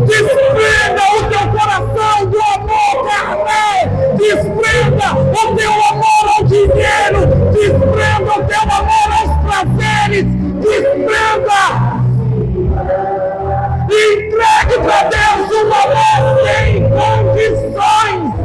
Desprenda o teu coração do amor carnal. Desprenda o teu amor ao dinheiro. Desprenda o teu amor aos prazeres. Desprenda. Entregue para Deus um amor sem condições.